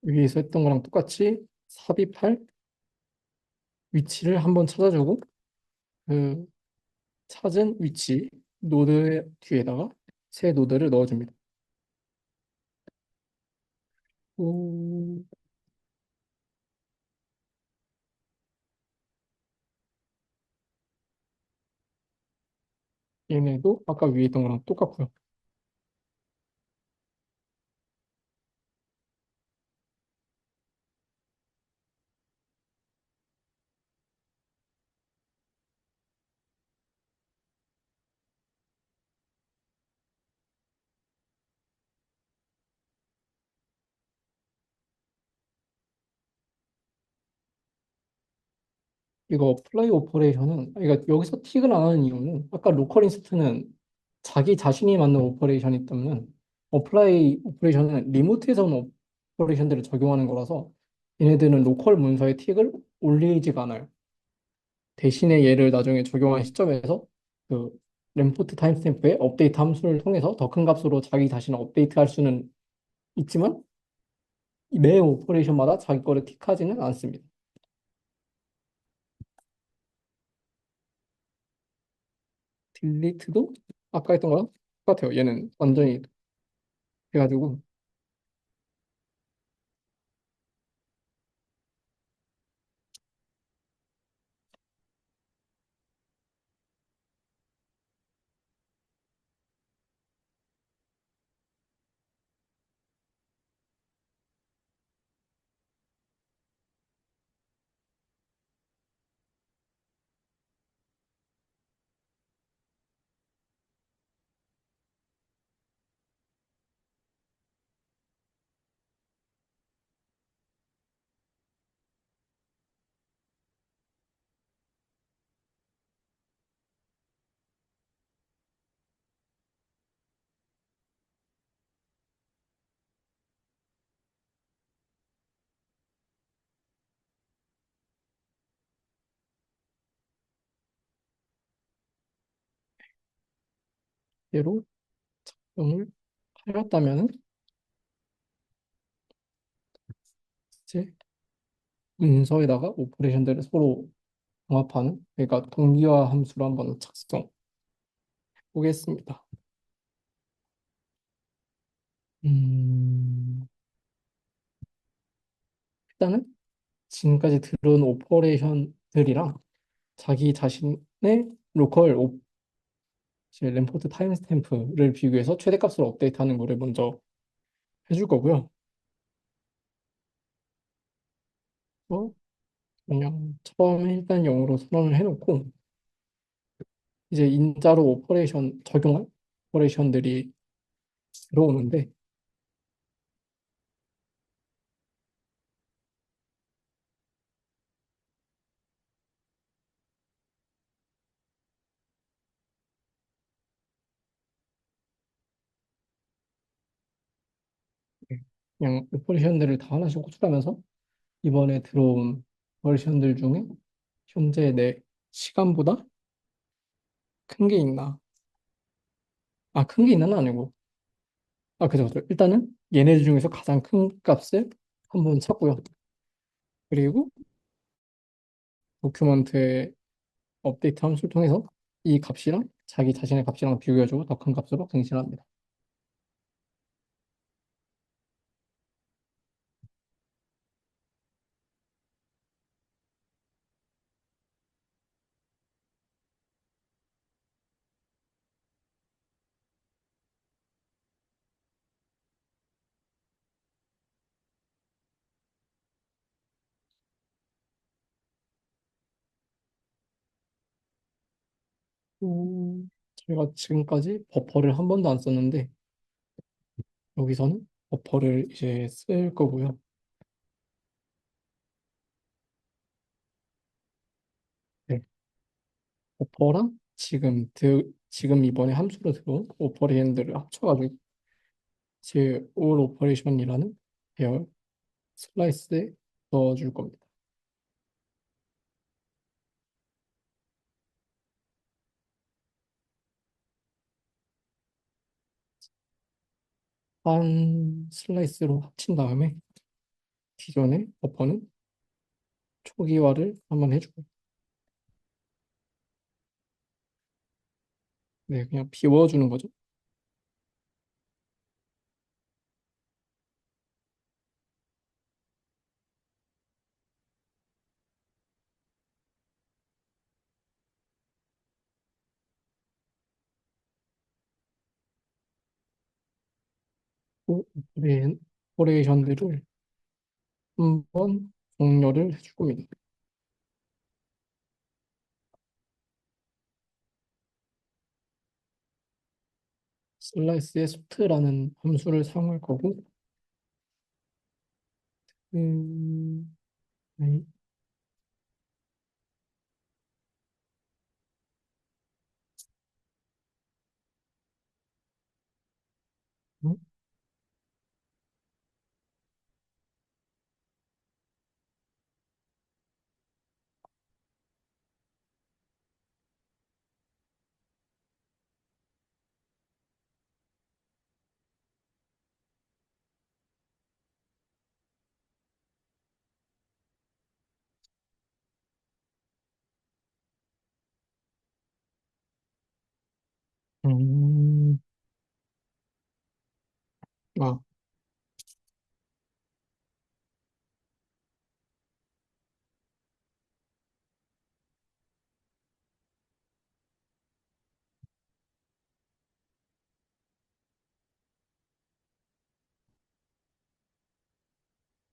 위에서 했던 거랑 똑같이 삽입할 위치를 한번 찾아주고 그 찾은 위치 노드 뒤에다가 새 노드를 넣어줍니다. 오, 얘네도 아까 위에 있던 거랑 똑같고요. 이거 플라이 오퍼레이션은 그러니까 여기서 틱을 안 하는 이유는 아까 로컬 인스트는 자기 자신이 만든 오퍼레이션이 있다면 어플라이 오퍼레이션은 리모트에서 오는 오퍼레이션들을 적용하는 거라서 얘네들은 로컬 문서에 틱을 올리지가 않아요. 대신에 얘를 나중에 적용한 시점에서 그 램포트 타임스탬프의 업데이트 함수를 통해서 더 큰 값으로 자기 자신을 업데이트할 수는 있지만 매 오퍼레이션마다 자기 거를 틱하지는 않습니다. 딜리트도 아까 했던 거랑 똑같아요. 얘는 완전히 해가지고 대로 작동을 하였다면은 이제 문서에다가 오퍼레이션들을 서로 종합하는, 그러니까 동기화 함수를 한번 작성해 보겠습니다. 음, 일단은 지금까지 들어온 오퍼레이션들이랑 자기 자신의 로컬 이제 램포트 타임스탬프를 비교해서 최대값으로 업데이트하는 거를 먼저 해줄 거고요. 그냥 처음에 일단 0으로 선언을 해놓고 이제 인자로 오퍼레이션 적용할 오퍼레이션들이 들어오는데, 그냥 오퍼레이션들을 다 하나씩 호출하면서 이번에 들어온 오퍼레이션들 중에 현재 내 시간보다 큰 게 있나? 아, 큰 게 있나는 아니고, 그죠. 일단은 얘네들 중에서 가장 큰 값을 한번 찾고요. 그리고 도큐먼트의 업데이트 함수를 통해서 이 값이랑 자기 자신의 값이랑 비교해주고 더 큰 값으로 갱신합니다. 제가 지금까지 버퍼를 한 번도 안 썼는데 여기서는 버퍼를 이제 쓸 거고요. 네, 버퍼랑 지금 이번에 함수로 들어온 오퍼레인드를 합쳐가지고 제 올 오퍼레이션이라는 계열 슬라이스에 넣어줄 겁니다. 한 슬라이스로 합친 다음에 기존의 버퍼는 초기화를 한번 해주고, 네, 그냥 비워주는 거죠. 또 오퍼레이션들을 한번 정렬을 해줄 겁니다. 슬라이스의 소트라는 함수를 사용할 거고, 네, 음, 음,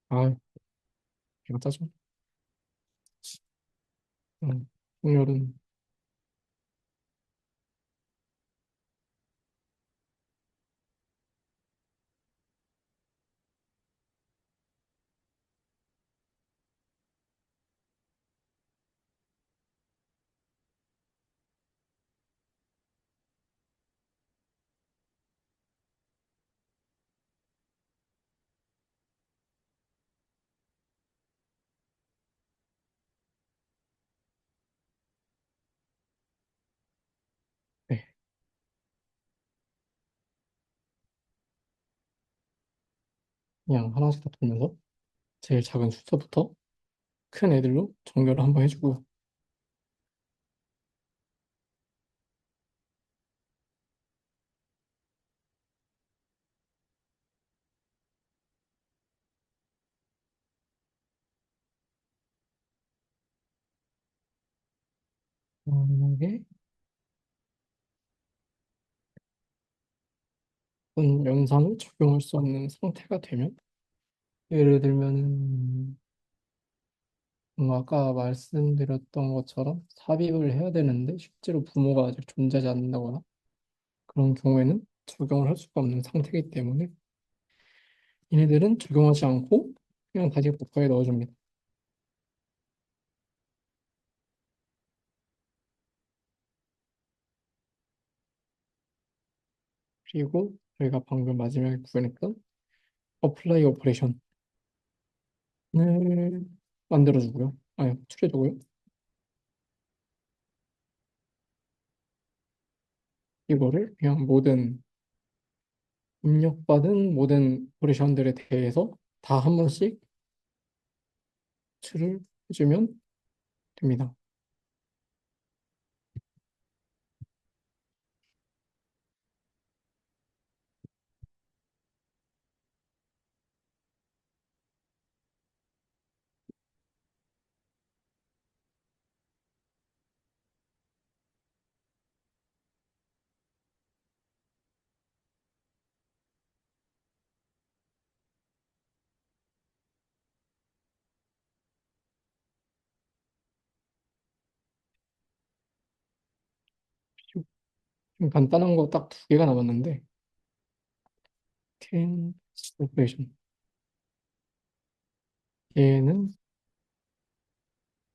아, 제가 짜죠. 정렬은, 그냥 하나씩 다 돌면서 제일 작은 숫자부터 큰 애들로 정렬을 한번 해주고 만약에 어떤 연산을 적용할 수 없는 상태가 되면 예를 들면은 아까 말씀드렸던 것처럼 삽입을 해야 되는데 실제로 부모가 아직 존재하지 않는다거나 그런 경우에는 적용을 할 수가 없는 상태이기 때문에 얘네들은 적용하지 않고 그냥 다시 버퍼에 넣어줍니다. 그리고 저희가 방금 마지막에 구현했던 어플라이 오퍼레이션을 만들어주고요. 아니, 추려주고요. 이거를 그냥 모든 입력받은 모든 오퍼레이션들에 대해서 다 한 번씩 추를 해주면 됩니다. 좀 간단한 거 딱 두 개가 남았는데 can 오퍼레이션 얘는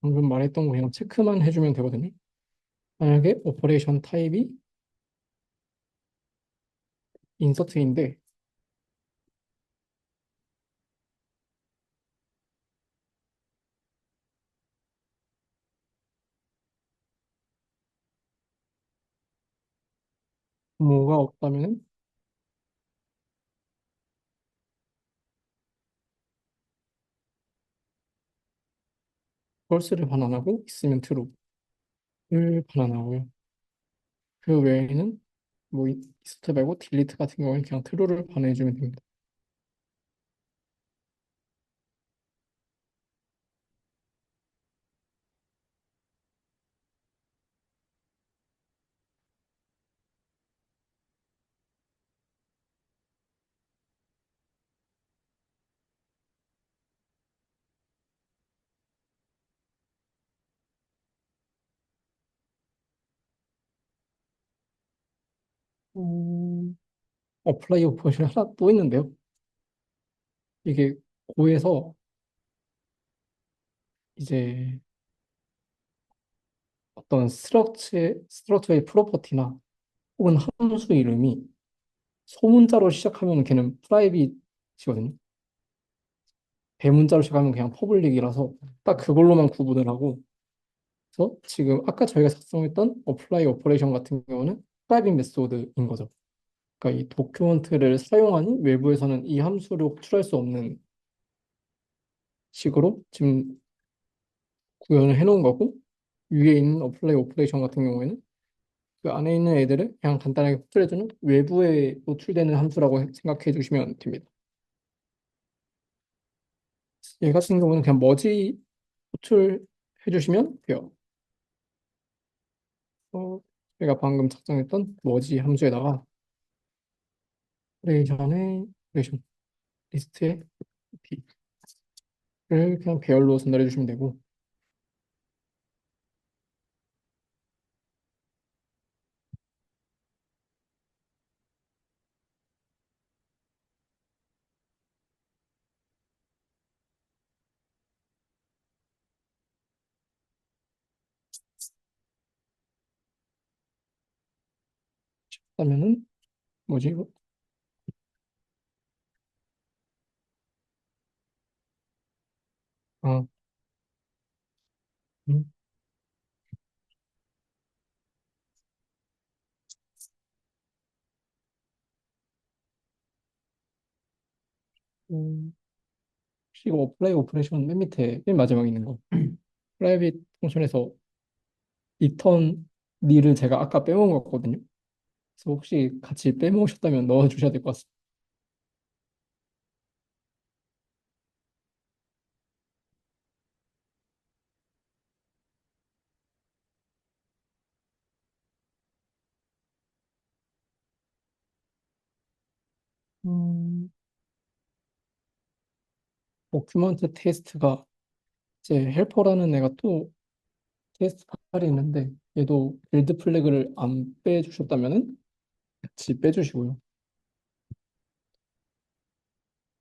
방금 말했던 거 그냥 체크만 해주면 되거든요. 만약에 오퍼레이션 타입이 인서트인데 부모가 없다면 false를 반환하고 있으면 true를 반환하고요. 그 외에는 뭐 인서트 말고 딜리트 같은 경우는 그냥 true를 반환해주면 됩니다. 어플라이 오퍼레이션 하나 또 있는데요. 이게 고에서 이제 어떤 스트럭처의 프로퍼티나 혹은 함수 이름이 소문자로 시작하면 걔는 프라이빗이거든요. 대문자로 시작하면 그냥 퍼블릭이라서 딱 그걸로만 구분을 하고 그래서 지금 아까 저희가 작성했던 어플라이 오퍼레이션 같은 경우는 프라이빗 메소드인 거죠. 그러니까 이 도큐먼트를 사용하니 외부에서는 이 함수를 호출할 수 없는 식으로 지금 구현을 해놓은 거고 위에 있는 어플라이 오퍼레이션 같은 경우에는 그 안에 있는 애들을 그냥 간단하게 호출해주는 외부에 노출되는 함수라고 생각해 주시면 됩니다. 얘 같은 경우는 그냥 머지 호출해 주시면 돼요. 제가 방금 작성했던 머지 함수에다가 오퍼레이션 리스트에 P를 그냥 배열로 전달해 주시면 되고 그다음에는 뭐지 이거? 아, 음, 혹시 이거 어플라이 오퍼레이션 맨 밑에 맨 마지막에 있는 거 프라이빗 펑션에서 리턴 니를 제가 아까 빼먹은 거 같거든요. 그래서 혹시 같이 빼먹으셨다면 넣어주셔야 될 것 같습니다. 음, 도큐먼트 테스트가 이제 헬퍼라는 애가 또 테스트 파일이 있는데 얘도 빌드 플래그를 안 빼주셨다면은 같이 빼주시고요.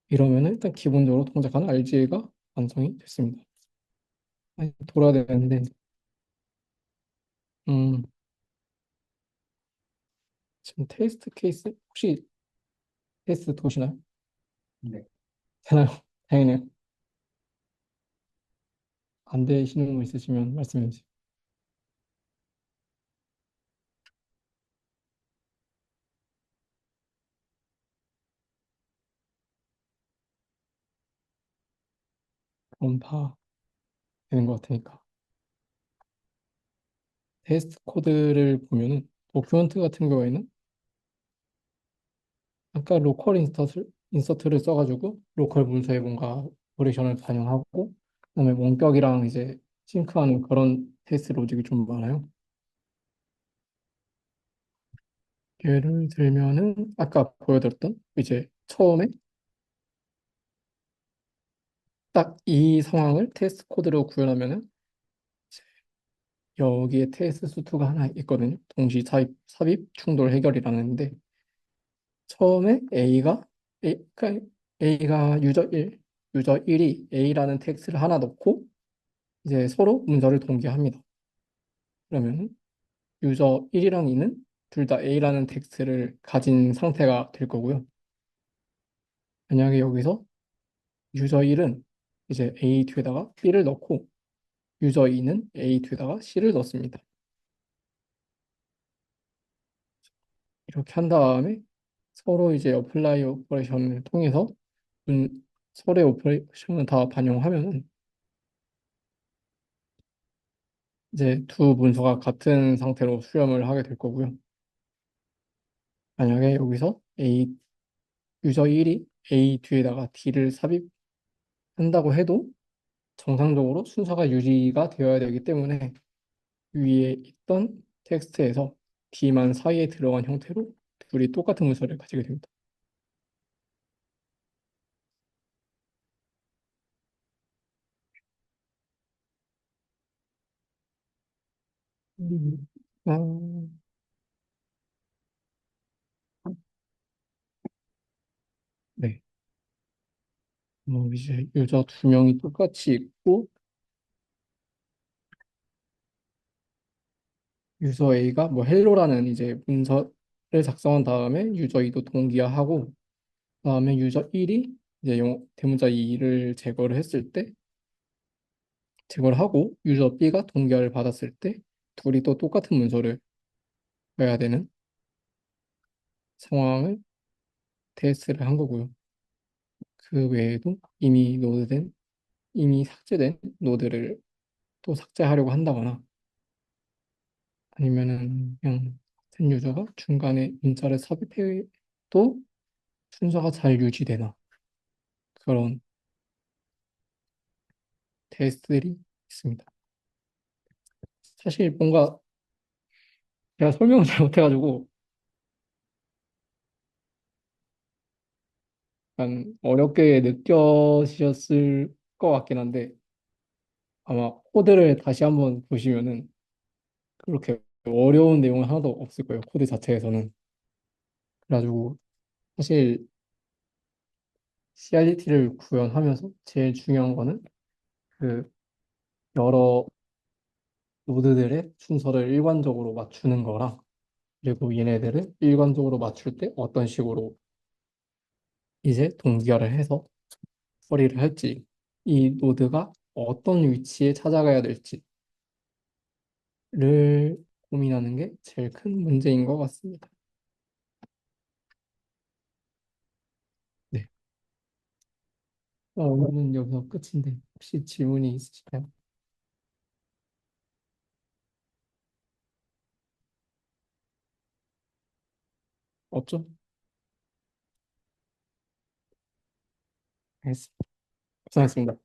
이러면은 일단 기본적으로 동작하는 RGA가 완성이 됐습니다. 아니, 돌아야 되는데 음, 지금 테스트 케이스 혹시 테스트 도시나요? 네. 되나요? 다행이네요. 안 되시는 거 있으시면 말씀해 주세요. 그럼 다 되는 것 같으니까. 테스트 코드를 보면은 도큐먼트 같은 경우에는 아까 로컬 인서트를 써가지고 로컬 문서에 뭔가 오퍼레이션을 반영하고 그다음에 원격이랑 이제 싱크하는 그런 테스트 로직이 좀 많아요. 예를 들면은 아까 보여드렸던 이제 처음에 딱 이 상황을 테스트 코드로 구현하면은 여기에 테스트 수트가 하나 있거든요. 동시 삽입 충돌 해결이라는데 처음에 그러니까 A가 유저 1이 A라는 텍스트를 하나 넣고 이제 서로 문서를 동기화합니다. 그러면 유저 1이랑 2는 둘 다 A라는 텍스트를 가진 상태가 될 거고요. 만약에 여기서 유저 1은 이제 A 뒤에다가 B를 넣고 유저 2는 A 뒤에다가 C를 넣습니다. 이렇게 한 다음에 서로 이제 어플라이 오퍼레이션을 통해서 문, 서로의 오퍼레이션을 다 반영하면은 이제 두 문서가 같은 상태로 수렴을 하게 될 거고요. 만약에 여기서 유저 1이 A 뒤에다가 D를 삽입한다고 해도 정상적으로 순서가 유지가 되어야 되기 때문에 위에 있던 텍스트에서 D만 사이에 들어간 형태로 둘이 똑같은 문서를 가지게 됩니다. 음. 아, 네. 이제 유저 두 명이 똑같이 있고 유저 A가 뭐 헬로라는 이제 문서를 작성한 다음에 유저 2도 동기화하고 그다음에 유저 1이 이제 대문자 2를 제거를 했을 때 제거를 하고 유저 B가 동기화를 받았을 때 둘이 또 똑같은 문서를 해야 되는 상황을 테스트를 한 거고요. 그 외에도 이미 삭제된 노드를 또 삭제하려고 한다거나 아니면은 그냥 같은 유저가 중간에 문자를 삽입해도 순서가 잘 유지되나 그런 테스트들이 있습니다. 사실 뭔가 제가 설명을 잘 못해가지고 약간 어렵게 느껴지셨을 것 같긴 한데 아마 코드를 다시 한번 보시면은 그렇게 어려운 내용은 하나도 없을 거예요. 코드 자체에서는. 그래가지고 사실 CIDT를 구현하면서 제일 중요한 거는 그 여러 노드들의 순서를 일관적으로 맞추는 거랑 그리고 얘네들을 일관적으로 맞출 때 어떤 식으로 이제 동기화를 해서 처리를 할지 이 노드가 어떤 위치에 찾아가야 될지를 고민하는 게 제일 큰 문제인 것 같습니다. 네. 오늘은 여기서 끝인데 혹시 질문이 있으실까요? 없죠? 알겠습니다. 고생하셨습니다.